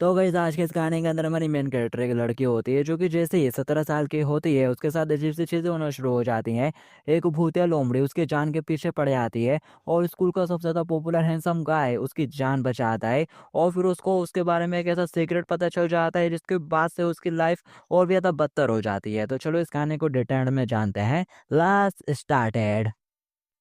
तो गाइस आज के इस कहानी के अंदर हमारी मेन कैरेक्टर एक लड़की होती है जो कि जैसे ही 17 साल की होती है उसके साथ अजीब सी चीज़ें होना शुरू हो जाती हैं। एक भूतिया लोमड़ी उसके जान के पीछे पड़ जाती है और स्कूल का सबसे ज़्यादा पॉपुलर हैंडसम गाय उसकी जान बचाता है। और फिर उसको उसके बारे में एक ऐसा सीक्रेट पता चल जाता है जिसके बाद से उसकी लाइफ और भी ज़्यादा बदतर हो जाती है। तो चलो इस कहानी को डिटेल में जानते हैं। Last started.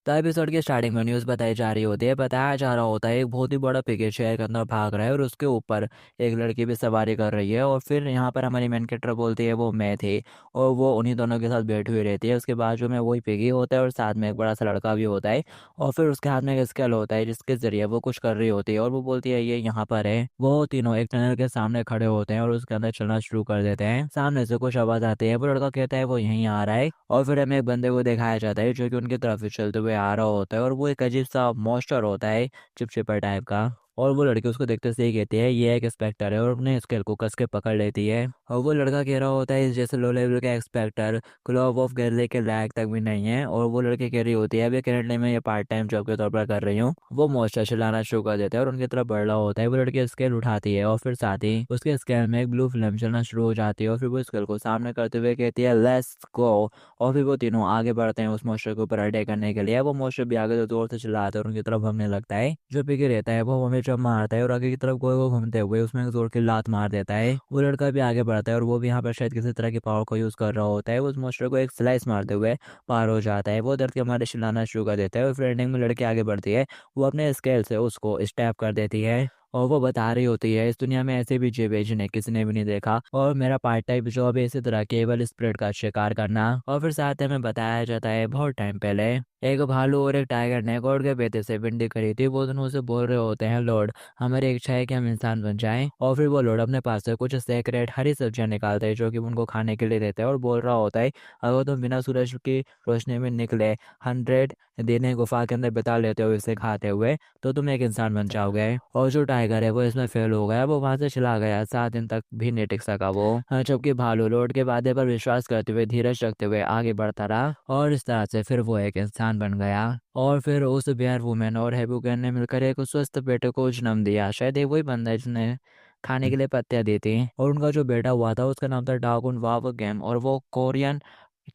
तो एपिसोड की स्टार्टिंग में न्यूज़ बताई जा रही होती है। बताया जा रहा होता है एक बहुत ही बड़ा पिकेट शहर के अंदर भाग रहा है और उसके ऊपर एक लड़की भी सवारी कर रही है। और फिर यहाँ पर हमारी मेन कैरेक्टर बोलती है वो मैं थी। और वो उन्हीं दोनों के साथ बैठी हुई रहती है। उसके बाजू में वही पिगी होता है और साथ में एक बड़ा सा लड़का भी होता है। और फिर उसके हाथ में एक स्केल होता है जिसके जरिए वो कुछ कर रही होती है और वो बोलती है ये यहाँ पर है। वो तीनों एक टनल के सामने खड़े होते हैं और उसके अंदर चलना शुरू कर देते हैं। सामने से कुछ आवाज आती है। वो लड़का कहता है वो यहीं आ रहा है। और फिर हमें एक बंदे को दिखाया जाता है जो कि उनकी तरफ से चलते हुए आ रहा होता है और वो एक अजीब सा मॉन्स्टर होता है, चिपचिपा टाइप का। और वो लड़की उसको देखते से ही कहती है ये एक इंस्पेक्टर है और अपने स्केल को कस के पकड़ लेती है। और वो लड़का कह रहा होता है इस जैसे लो लेवल का इंस्पेक्टर क्लॉक ऑफ गिरने के लायक तक भी नहीं है। और वो लड़की कह रही होती है अभी करंटली मैं ये पार्ट टाइम जॉब के तौर पर कर रही हूँ। वो मॉन्स्टर चलाना शुरू कर देता है और उनकी तरफ बढ़ रहा होता है। वो लड़की स्केल उठाती है और फिर साथ ही उसके स्केल में एक ब्लू फिल्म चलना शुरू हो जाती है और फिर वो स्केल को सामने करते हुए कहती है लेट्स गो। और फिर वो तीनों आगे बढ़ते हैं उस मॉन्स्टर के ऊपर अटैक करने के लिए। वो मॉन्स्टर भी आगे तो जोर से चिल्लाता है और उनकी तरफ भागने लगता है। जो पीके रहता है वो हमें जब मारता है और आगे की तरफ गोल गोल घूमते हुए उसमें एक जोर की लात मार देता है। वो लड़का भी आगे बढ़ता है और वो भी यहाँ पर शायद किसी तरह की पावर को यूज कर रहा होता है। वो उस मॉन्स्टर को एक स्लाइस मारते हुए पार हो जाता है। वो डर के मारे चिल्लाना शुरू कर देता है और फिर एंडिंग में लड़की आगे बढ़ती है। वो अपने स्केल से उसको स्टैप कर देती है। और वो बता रही होती है इस दुनिया में ऐसे भी जीव है जिन्हें किसी ने भी नहीं देखा और मेरा पार्ट टाइम जॉब है इसी तरह केवल स्प्रिट का शिकार करना। और फिर साथ में बताया जाता है बहुत टाइम पहले एक भालू और एक टाइगर ने गॉड के बेटे से विनती करी थी। वो दोनों उसे बोल रहे होते हैं लॉर्ड हमारी इच्छा है कि हम इंसान बन जाएं। और फिर वो लॉर्ड अपने पास से कुछ सेक्रेट हरी सब्जियां निकालते हैं जो कि उनको खाने के लिए देते हैं और बोल रहा होता है अगर तुम बिना सूरज की रोशनी में निकले 100 दिन गुफा के अंदर बिता लेते हो इसे खाते हुए तो तुम एक इंसान बन जाओगे। और जो टाइगर है वो इसमें फेल हो गया। वो वहां से चला गया 7 दिन तक भी नहीं टिक सका वो। हाँ, जबकि भालू लॉर्ड के वादे पर विश्वास करते हुए धीरज रखते हुए आगे बढ़ता रहा और इस तरह से फिर वो एक इंसान बन गया। और फिर उस बेयर वुमेन और हैबुगन ने मिलकर एक स्वस्थ बेटे को जन्म दिया। शायद ये वही बंदा है जिसने खाने के लिए पत्तियां दी थी। और उनका जो बेटा हुआ था उसका नाम था डागुन वाव गेम और वो कोरियन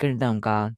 किंगडम का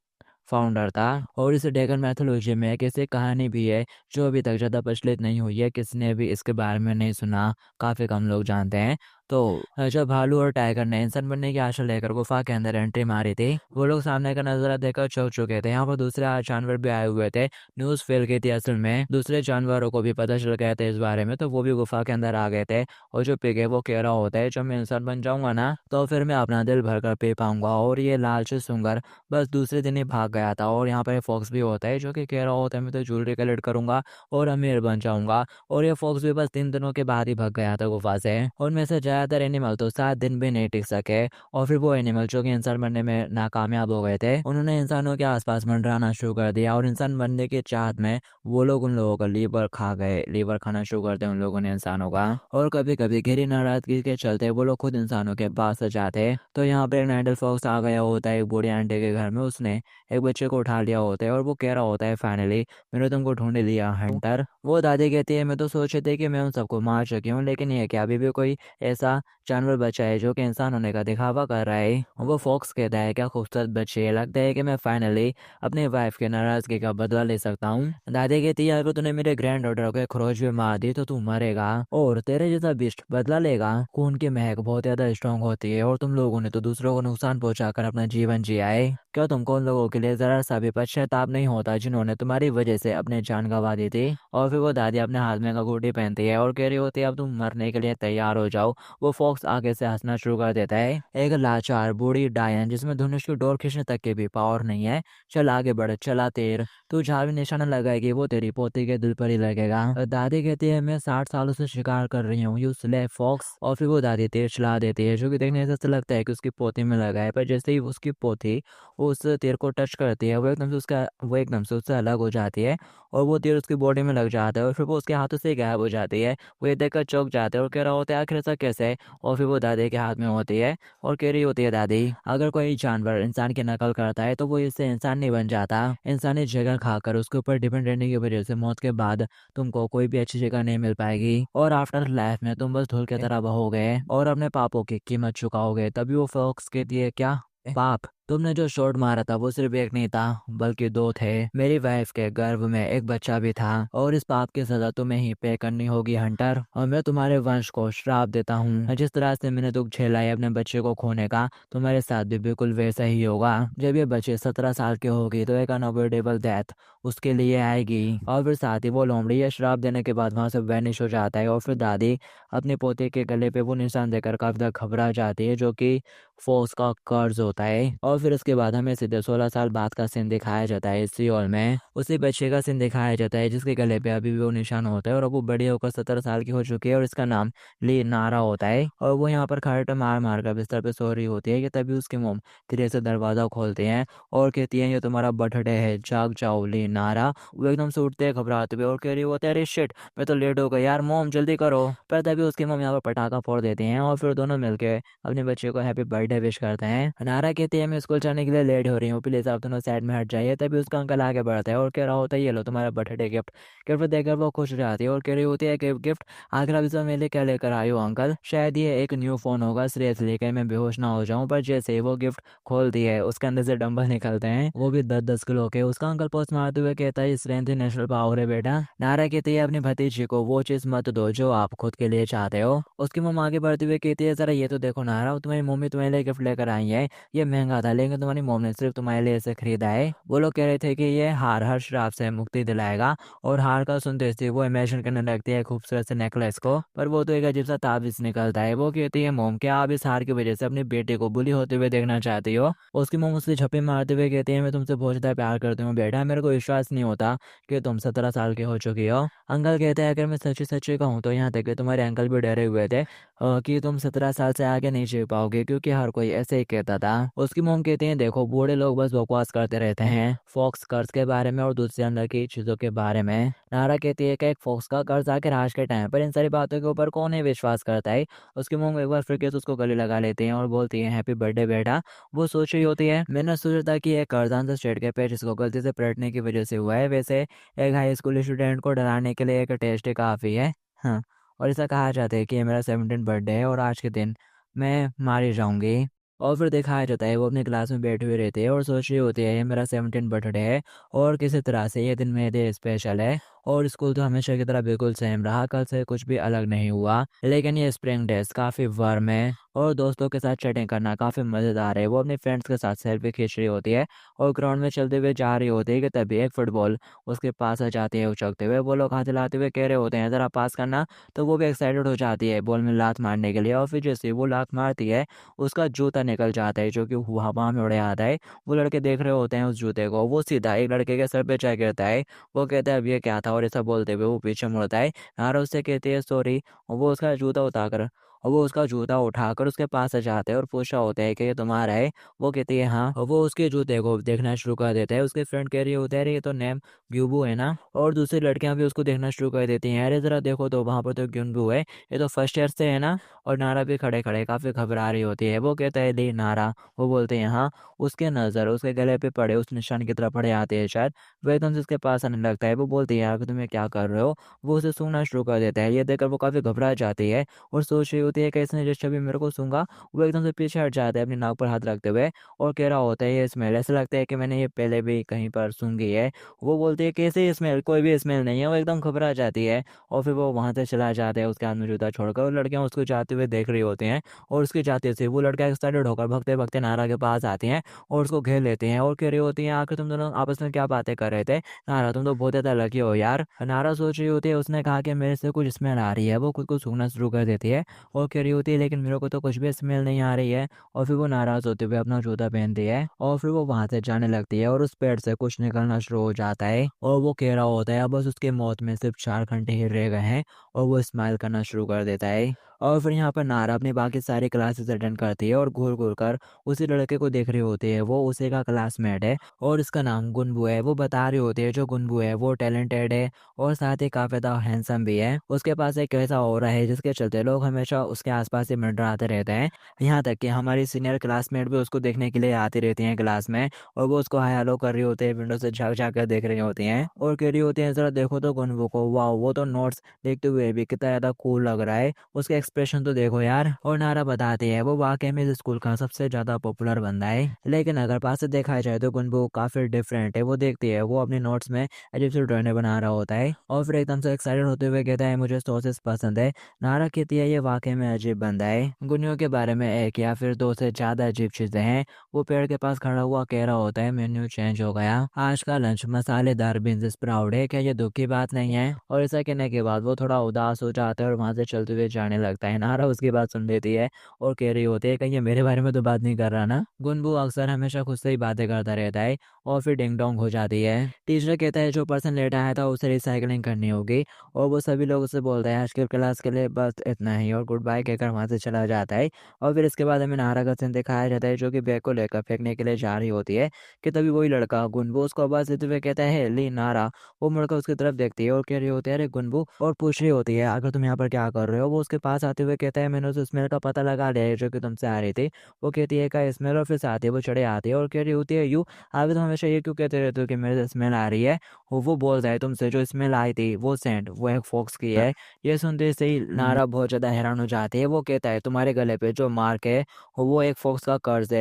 फाउंडर था। और इस ड्रैगन मैथोलॉजी में एक ऐसी कहानी भी है जो अभी तक ज़्यादा प्रचलित नहीं हुई है, किसी ने भी इसके बारे में नहीं सुना, काफ़ी कम लोग जानते हैं। तो जब भालू और टाइगर ने इंसान बनने की आशा लेकर गुफा के अंदर एंट्री मारी थी वो लोग सामने का नजारा देखकर चौंक चुके थे। यहाँ पर दूसरे जानवर भी आए हुए थे। न्यूज़ फैल गई थी। असल में दूसरे जानवरों को भी पता चल गया था इस बारे में तो वो भी गुफा के अंदर आ गए थे। और जो पिग है वो कह रहा होता है जब मैं इंसान बन जाऊंगा ना तो फिर मैं अपना दिल भर कर पी पाऊंगा। और ये लालची सुंगर बस दूसरे दिन ही भाग गया था। और यहाँ पर फॉक्स भी होता है जो कि कह रहा होता है मैं तो ज्वेलरी कलेक्ट करूंगा और अमीर बन जाऊंगा। और ये फॉक्स भी बस 3 दिनों के बाद ही भाग गया था गुफा से। और में से ज्यादातर एनिमल तो 7 दिन भी नहीं टिक सके। और फिर वो एनिमल जो कि इंसान बनने में नाकामयाब हो गए थे उन्होंने इंसानों के आसपास मंडराना शुरू कर दिया और इंसान बनने की चाहत में वो लोग उन लोगों का लीवर खा गए। लीवर खाना शुरू कर दिया उन लोगों ने इंसानों का। और कभी कभी गहरी नाराजगी के चलते वो लोग खुद इंसानों के पास आ जाते। तो यहाँ पे एक नाइडल फॉक्स आ गया होता है एक बूढ़ी आंटी के घर में। उसने एक बच्चे को उठा लिया होता है और वो कह रहा होता है फाइनली मैंने तुमको ढूंढ लिया हंटर। वो दादी कहती है मैं तो सोच रही थी कि मैं उन सबको मार चुकी हूँ लेकिन ये क्या अभी भी कोई ऐसा जानवर बचा है जो कि इंसान होने का दिखावा कर रहा है। वो फॉक्स कहता है क्या खूबसूरत बच्चे, लगता है कि मैं फाइनली अपनी वाइफ के नाराजगी का बदला ले सकता हूँ। दादी कहती है अगर तूने मेरे ग्रैंड डॉटर को खरोच भी मार दी तो तू मरेगा और तेरे जैसा बिस्ट बदला लेगा। खून की महक बहुत ज्यादा स्ट्रांग होती है और तुम लोगों ने तो दूसरों को नुकसान पहुंचाकर अपना जीवन जिया है। क्या तुमको उन लोगों के लिए जरा सा भी पश्चाताप नहीं होता जिन्होंने तुम्हारी वजह से अपनी जान गंवा दी थी। और फिर वो दादी अपने हाथ में अंगूठी पहनती है और कह रही होती है अब तुम मरने के लिए तैयार हो जाओ। वो फॉक्स आगे से हंसना शुरू कर देता है। एक लाचार बूढ़ी डायन जिसमें धनुष की डोर खींचने तक की भी पावर नहीं है। चल आगे बढ़, चला तेर, तू जहाँ भी निशाना लगाएगी वो तेरी पोती के दिल पर ही लगेगा। दादी कहती है मैं 60 सालों से शिकार कर रही हूँ यू स्ले फॉक्स। और फिर वो दादी तीर चला देती है जो कि देखने से ऐसा लगता है कि उसकी पोती में लगा है। पर जैसे ही उसकी पोती उस तीर को टच करती है वो एकदम से उससे अलग हो जाती है और वो तीर उसकी बॉडी में लग जाता है और फिर वो उसके हाथों से गायब हो जाती है। वो ये देखकर चौंक जाते हैं और कह रहा होता है आखिर ऐसा कैसे। है और फिर वो दादी के हाथ में होती है और कह रही होती है, दादी अगर कोई जानवर इंसान की नकल करता है तो वो इससे इंसान नहीं बन जाता। इंसानी जगह खाकर उसके ऊपर डिपेंड रहने की वजह से मौत के बाद तुमको कोई भी अच्छी जगह नहीं मिल पाएगी और आफ्टर लाइफ में तुम बस धूल की तरह बहोगे और अपने पापों की कीमत चुकाओगे। तभी वो फॉक्स कहती है, क्या पाप? तुमने जो शॉट मारा था वो सिर्फ एक नहीं था बल्कि दो थे। मेरी वाइफ के गर्भ में एक बच्चा भी था और इस पाप की सजा तुम्हें ही पे करनी होगी हंटर। और मैं तुम्हारे वंश को श्राप देता हूँ, जिस तरह से मैंने दुख झेला है अपने बच्चे को खोने का, तुम्हारे साथ भी बिल्कुल वैसा ही होगा। जब ये बच्चे 17 साल की होगी तो एक अनअवॉइडेबल डेथ उसके लिए आएगी। और फिर साथ ही वो लोमड़ी ये श्राप देने के बाद वहां से वैनिश हो जाता है और फिर दादी अपने पोते के गले पे वो निशान देकर काफी ज्यादा घबरा जाती है, जो कि फोर्स का कर्ज होता है। और फिर उसके बाद हमें सीधे 16 साल बाद का सीन दिखाया जाता है सियोल में। उसी बच्चे का सीन दिखाया जाता है जिसके गले पे अभी भी वो निशान होता है और अब वो बड़ी होकर 17 साल की हो चुकी है और इसका नाम ली नारा होता है। और वो यहाँ पर खड़े मार मार कर बिस्तर पे सो रही होती है कि तभी उसकी मोम धीरे से दरवाजा खोलते हैं और कहती है, ये तुम्हारा बर्थडे है, जाग जाओ ली नारा। वो एकदम से उठते हैं घबराते हुए और कह रही होती है, अरे शिट मैं तो लेट हो गई यार, मोम जल्दी करो। पर तभी उसकी मोम यहाँ पर पटाखा फोड़ देती हैं और फिर दोनों मिलकर अपने बच्चे को हैप्पी बर्थडे विश करते हैं। नारा कहती है, मैं स्कूल जाने के लिए लेट हो रही हूँ, प्लीज आप दोनों साइड में हट जाइए। तभी उसका अंकल आगे बढ़ता है और कह रहा होता है, ये लो तुम्हारा बर्थडे गिफ्ट। गिफ्ट देकर वो खुश हो जाती है और कह रही होती है कि गिफ्ट आखिर आप इसमें मेरे लिए क्या लेकर आई हो अंकल? शायद ये एक न्यू फोन होगा, सीरियस लेकर मैं बेहोश ना हो जाऊं। पर जैसे ही वो गिफ्ट खोलती है उसके अंदर से डंबल निकलते हैं, वो भी 10-10 किलो के। उसका अंकल पोस्ट मारते हुए कहता है, स्ट्रेंथ नेशनल पावर है बेटा। नारा कहती है, अपनी भतीजी को वो चीज मत दो जो आप खुद के लिए चाहते हो। उसकी मम्मा आगे बढ़ते हुए कहती है, जरा ये तो देखो नारा, तुम्हारी मम्मी तुम्हारे लिए गिफ्ट लेकर आई है, ये महंगा था लेकिन तुम्हारी मॉम ने सिर्फ तुम्हारे लिए इसे खरीदा है। वो लोग कह रहे थे कि ये हार हर श्राप से मुक्ति दिलाएगा और हार का सुनते ही वो इमेजिन करने लगती है खूबसूरत से नेकलेस को, पर वो तो एक अजीब सा ताबीज निकलता है। वो कहती है, मोम क्या आप इस हार की वजह से अपनी बेटे को बुली होते हुए देखना चाहती हो? उसकी मोम उससे झप्पी मारते हुए कहती है, मैं तुमसे बहुत ज्यादा प्यार करती हूँ बेटा, मेरे को विश्वास नहीं होता कि तुम 17 साल के हो चुकी हो। अंकल कहते हैं, अगर मैं सच्ची सच्ची कहूँ तो यहाँ तक कि तुम्हारे अंकल भी डरे हुए थे कि तुम 17 साल से आगे नहीं जी पाओगे, क्योंकि हर कोई ऐसे ही कहता था। उसकी मोम कहते हैं, देखो बूढ़े लोग बस बकवास करते रहते हैं, फॉक्स कर्ज के बारे में और दूसरे अंदर की चीजों के बारे में। नारा कहती है कि एक फॉक्स का कर्ज आखिर आज के टाइम पर इन सारी बातों के ऊपर कौन ही विश्वास करता है। उसकी मोम एक बार फिर के उसको गले लगा लेते हैं और बोलती है, हैप्पी बर्थडे बेटा। वो सोच रही होती है, मैंने सोचा था कि एक कर्जान से स्टेट के पेज इसको गलती से पलटने की वजह से हुआ है, वैसे एक हाई स्कूल स्टूडेंट को डराने के लिए एक टेस्ट ही काफी है। हाँ, और ऐसा कहा जाता है कि ये मेरा 17 बर्थडे है और आज के दिन मैं मारी जाऊंगी। और फिर दिखाया जाता है वो अपनी क्लास में बैठे हुए रहते हैं और सोच रही होती है, ये मेरा 17 बर्थडे है और किसी तरह से ये दिन मेरे लिए स्पेशल है। और स्कूल तो हमेशा की तरह बिल्कुल सेम रहा, कल से कुछ भी अलग नहीं हुआ, लेकिन ये स्प्रिंग डेज काफी वार्म है और दोस्तों के साथ चैटिंग करना काफी मजेदार है। वो अपने फ्रेंड्स के साथ सेल्फी खींच रही होती है और ग्राउंड में चलते हुए जा रही होती है कि तभी एक फुटबॉल उसके पास आ जाती है उछलते हुए। वो लोग हाथ हिलाते हुए कह रहे होते हैं, जरा पास करना, तो वो भी एक्साइटेड हो जाती है बॉल में लात मारने के लिए। और फिर जैसे ही वो लात मारती है उसका जूता निकल जाता है जो कि हवा में उड़ आता है। वो लड़के देख रहे होते हैं उस जूते को, वो सीधा एक लड़के के सर पे जा गिरता है। वो कहता है, अब ये क्या था? और ऐसा बोलते हुए वो पीछे मुड़ता है। नारा उससे कहती है, सॉरी। वो उसका जूता उतार और वो उसका जूता उठाकर उसके पास आ जाते हैं और पूछा होता है कि ये तुम्हारा है? वो कहती है हाँ। और वो उसके जूते को देखना शुरू कर देता है। उसके फ्रेंड कह रही होता है, अरे ये तो नेम ग्यूबू है ना? और दूसरी लड़कियां भी उसको देखना शुरू कर देती हैं, अरे जरा देखो तो वहां पर तो ग्यूबू है, ये तो फर्स्ट ईयर से है ना? और नारा भी खड़े खड़े काफी घबरा रही होती है। वो कहता है, ले नारा। वो बोलते हैं हाँ। उसके नजर उसके गले पे पड़े उस निशान की तरफ पड़े आते हैं शायद। वो एकदम से उसके पास आने लगता है। वो बोलती है, यार तुम्हें क्या कर रहे हो? वो उसे सूंघना शुरू कर देता है। ये देखकर वो काफी घबरा जाती है और सोच रही होती है कि इसने जिस छवि मेरे को सूंघा। वो एकदम से पीछे हट जाता है अपनी नाक पर हाथ रखते हुए और कह रहा होता है, ये स्मेल ऐसा लगता है कि मैंने ये पहले भी कहीं पर सूंघी है। वो बोलती है, कैसे स्मेल? कोई भी स्मेल नहीं है। वो एकदम घबरा जाती है और फिर वो वहां से चला जाता है उसके हाथ में जूता छोड़कर। और लड़कियां उसको जाते हुए देख रही होती हैं और उसके जाते से वो लड़का एक्साइटेड होकर भगते भगते नारा के पास आती हैं और उसको घेर लेते हैं और कह रही होती हैं, आखिर तुम दोनों आपस में क्या बातें कर रहे थे? नारा, तुम तो बहुत ज्यादा लकी हो यार। नारा सोच रही होती है, उसने कहा कि मेरे से कुछ स्मेल आ रही है। वो खुद को सूंघना शुरू कर देती है और कह रही होती है, लेकिन मेरे को तो कुछ भी स्मेल नहीं आ रही है। और फिर वो नाराज होते हुए अपना जूता पहनती है और फिर वो वहां से जाने लगती है और उस पेड़ से कुछ निकलना शुरू हो जाता है और वो कह रहा होता है, बस उसके मौत में सिर्फ 4 घंटे ही रह गए हैं। और वो स्माइल करना शुरू कर देता है और फिर यहाँ पर नारा अपनी बाकी सारी क्लासेस अटेंड करती है और घूर घूर कर उसी लड़के को देख रही होती है। वो उसी का क्लासमेट है और इसका नाम गुनबू है। वो बता रही होती है जो गुनबू है वो टैलेंटेड है और साथ ही काफी ज्यादा हैंडसम भी है। उसके पास एक ऐसा ऑरा है जिसके चलते लोग हमेशा उसके आसपास ही मंडराते रहते हैं। यहाँ तक कि हमारी सीनियर क्लासमेट भी उसको देखने के लिए आती रहती हैं क्लास में और वो उसको हाय हेलो कर रही होती है, विंडो से झाँक झाँक कर देख रही होती हैं और कह रही होती हैं जरा देखो तो गुनबू को, वाह वो तो नोट्स देखते हुए भी कितना ज्यादा कूल लग रहा है, उसके एक्सप्रेशन तो देखो यार। और नारा बताती है वो वाकई में इस स्कूल का सबसे ज्यादा पॉपुलर बंदा है। लेकिन अगर पास से देखा जाए तो गुनबू काफी डिफरेंट है। वो देखती है वो अपनी नोट्स में अजीब सी ड्राइंग बना रहा होता है और फिर एकदम से एक्साइटेड होते हुए कहता है मुझे सॉसेस पसंद है। नारा कहती है ये वाकई में अजीब बंदा है। गुनियों के बारे में एक या फिर दो से ज्यादा अजीब चीजें हैं। वो पेड़ के पास खड़ा हुआ कह रहा होता है मेन्यू चेंज हो गया, आज का लंच मसालेदार बीन्स स्प्राउट है, क्या ये दुख की बात नहीं है। और ऐसा कहने के बाद वो थोड़ा उदास हो जाता है और वहां से चलते हुए जाने लगता है। नारा उसकी बात सुन लेती है और कह रही होती है कहीं ये मेरे बारे में तो बात नहीं कर रहा ना। गुनबू अक्सर हमेशा खुद से ही बातें करता रहता है और फिर डिंग डोंग हो जाती है। टीचर कहता है जो पर्सन लेट आया था उसे रिसाइकलिंग करनी होगी और वो सभी लोग उसे बोलते हैं आज की क्लास के लिए बस इतना ही और गुड बाय कहकर वहां से चला जाता है। और फिर इसके बाद हमें नारा का सीन दिखाया जाता है जो कि बैग को लेकर फेंकने के लिए जा रही होती है कि तभी वही लड़का गुनबू उसको आवाज देते हुए कहता है ली नारा। वो मुड़कर उसकी तरफ देखती है और कह रही होती है अरे गुनबू, और पूछ रही होती है अगर तुम यहाँ पर क्या कर रहे हो। वो उसके पास आते हुए कहता है मैंने उस स्मेल का पता लगा लिया है जो कि तुमसे आ रही थी। वो कहती है का स्मेल, और फिर साथ ही वो चढ़े आती है और कह रही होती है यू अभी तो हमेशा ये क्यों कहते रहते हो कि मेरे से स्मेल आ रही है। वो बोलता है तुमसे जो स्मेल आई थी वो सेंट वो एक फॉक्स की है। ये सुनते से ही नारा बहुत ज्यादा हैरान हो जाती है। वो कहता है तुम्हारे गले पे जो मार्क है वो एक फॉक्स का कर्ज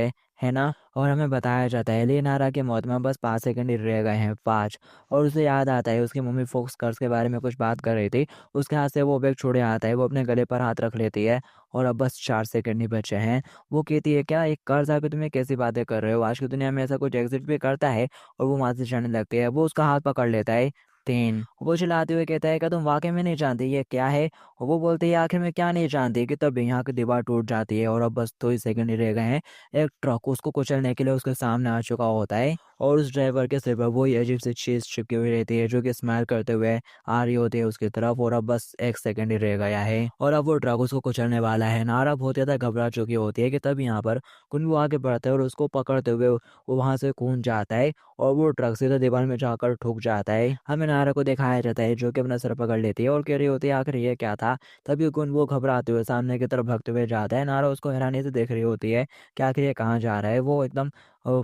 है ना। और हमें बताया जाता है लियोनारा की मौत में बस 5 सेकंड ही रह गए हैं, 5। और उसे याद आता है उसकी मम्मी फोक्स कर्ज के बारे में कुछ बात कर रही थी। उसके हाथ से वो बैग छोड़े आता है, वो अपने गले पर हाथ रख लेती है और अब बस 4 सेकंड ही बचे हैं। वो कहती है क्या एक कर्ज आके तुम्हें कैसी बातें कर रहे हो, आज की दुनिया में ऐसा कुछ एग्जिट भी करता है। और वो वहां से जाने लगती है। वो उसका हाथ पकड़ लेता है, 3। वो चिल्लाते हुए कहता है कि तुम वाकई में नहीं जानती ये क्या है। और वो बोलती है आखिर में क्या नहीं जानती कि तब यहाँ की दीवार टूट जाती है और अब बस 2 ही सेकंड ही रह गए हैं। एक ट्रक उसको कुचलने के लिए उसके सामने आ चुका होता है और उस ड्राइवर के सिर पर वही अजीब सी चीज चिपकी हुई रहती है जो कि स्माइल करते हुए आ रही होती है उसकी तरफ। और अब बस 1 सेकंड ही रह गया है और अब वो ट्रक उसको कुचलने वाला है। नारा बहुत ज्यादा घबरा चुकी होती है कि तब यहाँ पर कुनबू आगे बढ़ता है और उसको पकड़ते हुए वो वहां से कूद जाता है और वो ट्रक सीधा दीवार में जाकर ठुक जाता है। हमें नारा को दिखाया जाता है जो कि अपना सर पकड़ लेती है और कह रही होती है आखिर ये क्या था। तभी कुनबू घबराते हुए सामने की तरफ भागते हुए जाता है। नारा उसको हैरानी से देख रही होती है कि आखिर ये कहाँ जा रहा है। वो एकदम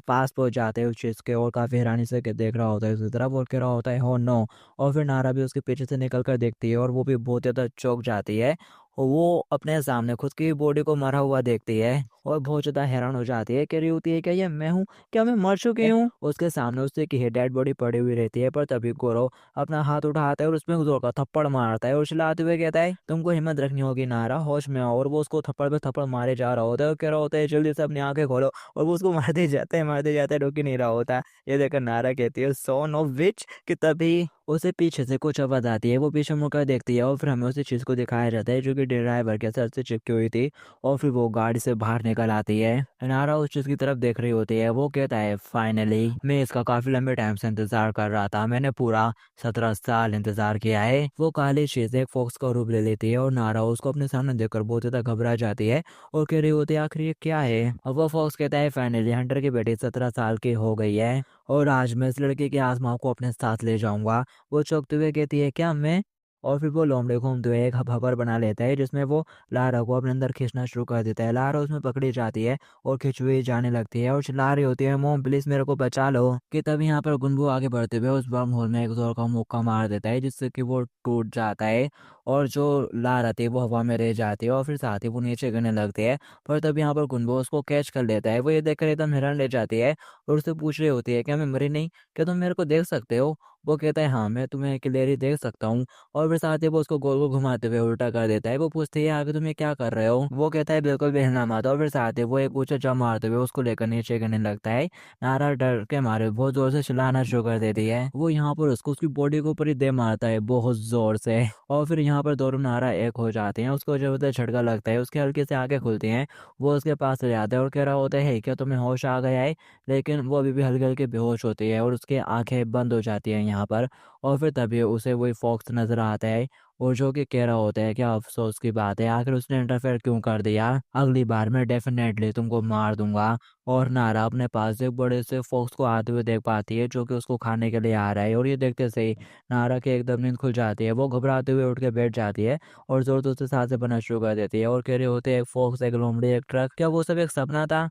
पास पहुंच जाते हैं उस चीज़ के और काफ़ी हैरानी से देख रहा होता है उसकी तरफ और कह रहा होता है हो नो। और फिर नारा भी उसके पीछे से निकल कर देखती है और वो भी बहुत ज़्यादा चौंक जाती है। और वो अपने सामने खुद की बॉडी को मरा हुआ देखती है और बहुत ज़्यादा हैरान हो जाती है। कह रही होती है क्या ये मैं हूँ, क्या मैं मर चुकी हूँ। उसके सामने उससे की डेड बॉडी पड़ी हुई रहती है पर तभी गौरव अपना हाथ उठाता है और उसमें जोर का थप्पड़ मारता है और चिल्लाते हुए कहता है तुमको हिम्मत रखनी होगी नारा, होश में आओ। और वो उसको थप्पड़ पे थप्पड़ मारे जा रहा होता है और कह रहा होता है जल्दी से अपनी आंखें खोलो। और वो उसको मारते जाते हैं, रुक ही नहीं रहा होता। ये देखकर नारा कहती है सोन ऑफ विच, कि तभी उसे पीछे से कुछ आवाज आती है। वो पीछे मुड़कर देखती है और फिर हमें उसी चीज को दिखाया जाता है जो कि ड्राइवर के सर से चिपकी हुई थी। और फिर वो गाड़ी से बाहर निकल आती है। नारा उस चीज की तरफ देख रही होती है। वो कहता है फाइनली मैं इसका काफी लंबे टाइम से इंतजार कर रहा था, मैंने पूरा 17 साल इंतजार किया है। वो काली चीज एक फॉक्स का रूप ले लेती है और नारा उसको अपने सामने देखकर बहुत ज्यादा घबरा जाती है और कह रही होती है आखिर ये क्या है। और वो फॉक्स कहता है फाइनली हंटर की बेटी 17 साल की हो गई है और आज मैं इस लड़की की आत्मा को अपने साथ ले जाऊंगा। वो चौंकते हुए कहती है क्या मैं। और फिर वो लोमड़े घूमते हुए एक खबर बना लेता है जिसमें वो लारा को अपने अंदर खींचना शुरू कर देता है। लारा उसमें पकड़ी जाती है और खिंची हुई जाने लगती है और चिल्ला रही होती है मोम प्लीज मेरे को बचा लो। कि तभी यहाँ पर गुनगु आगे बढ़ते हुए उस बम होल में एक जोर का मुक्का मार देता है जिससे कि वो टूट जाता है और जो लारा थी वो हवा में रह जाती है और फिर साथ ही वो नीचे गिरने लगती है। पर तब यहाँ पर गुनगु उसको कैच कर लेता है। वो ये देखकर एकदम हैरान ले जाती है और उससे पूछ रही होती है क्या मैं मरी नहीं, क्या तुम मेरे को देख सकते हो। वो कहता है हाँ मैं तुम्हें क्लियरली देख सकता हूँ। और फिर साथ ही वो उसको गोल गोल घुमाते हुए उल्टा कर देता है। वो पूछती है आगे तुम ये क्या कर रहे हो। वो कहता है बिल्कुल भी हिलना मत। और फिर साथ ही वो एक ऊंचा जंप मारते हुए उसको लेकर नीचे गिरने लगता है। नारा डर के मारे बहुत जोर से चिल्लाना शुरू कर देती है। वो यहाँ पर उसको उसकी बॉडी के ऊपर ही दे मारता है बहुत जोर से। और फिर यहाँ पर दोनों नारा एक हो जाते हैं। उसको जब तक झटका लगता है उसके हल्के से आंखें खुलती हैं। वो उसके पास से जाता है और कह रहा होता है क्या तुम्हें होश आ गया है। लेकिन वो अभी भी हल्के हल्के बेहोश होती है और उसकी आंखें बंद हो जाती हैं यहाँ पर। और फिर तभी उसे वही फॉक्स नजर आता है और जो कि कह रहा होता है क्या अफ़सोस की बात है, आखिर उसने इंटरफेयर क्यों कर दिया? अगली बार मैं डेफ़िनेटली तुमको मार दूँगा। और नारा अपने पास एक बड़े से फॉक्स को आते हुए देख पाती है जो कि उसको खाने के लिए आ रहा है, और ये देखते से ही नारा की एकदम नींद खुल जाती है। वो घबराते हुए उठ के बैठ जाती है और ज़ोर-ज़ोर से साँसें भरना शुरू कर देती है और कह रहे होते हैं एक फॉक्स, एक लोमड़ी, एक ट्रक, क्या वो सब एक सपना था?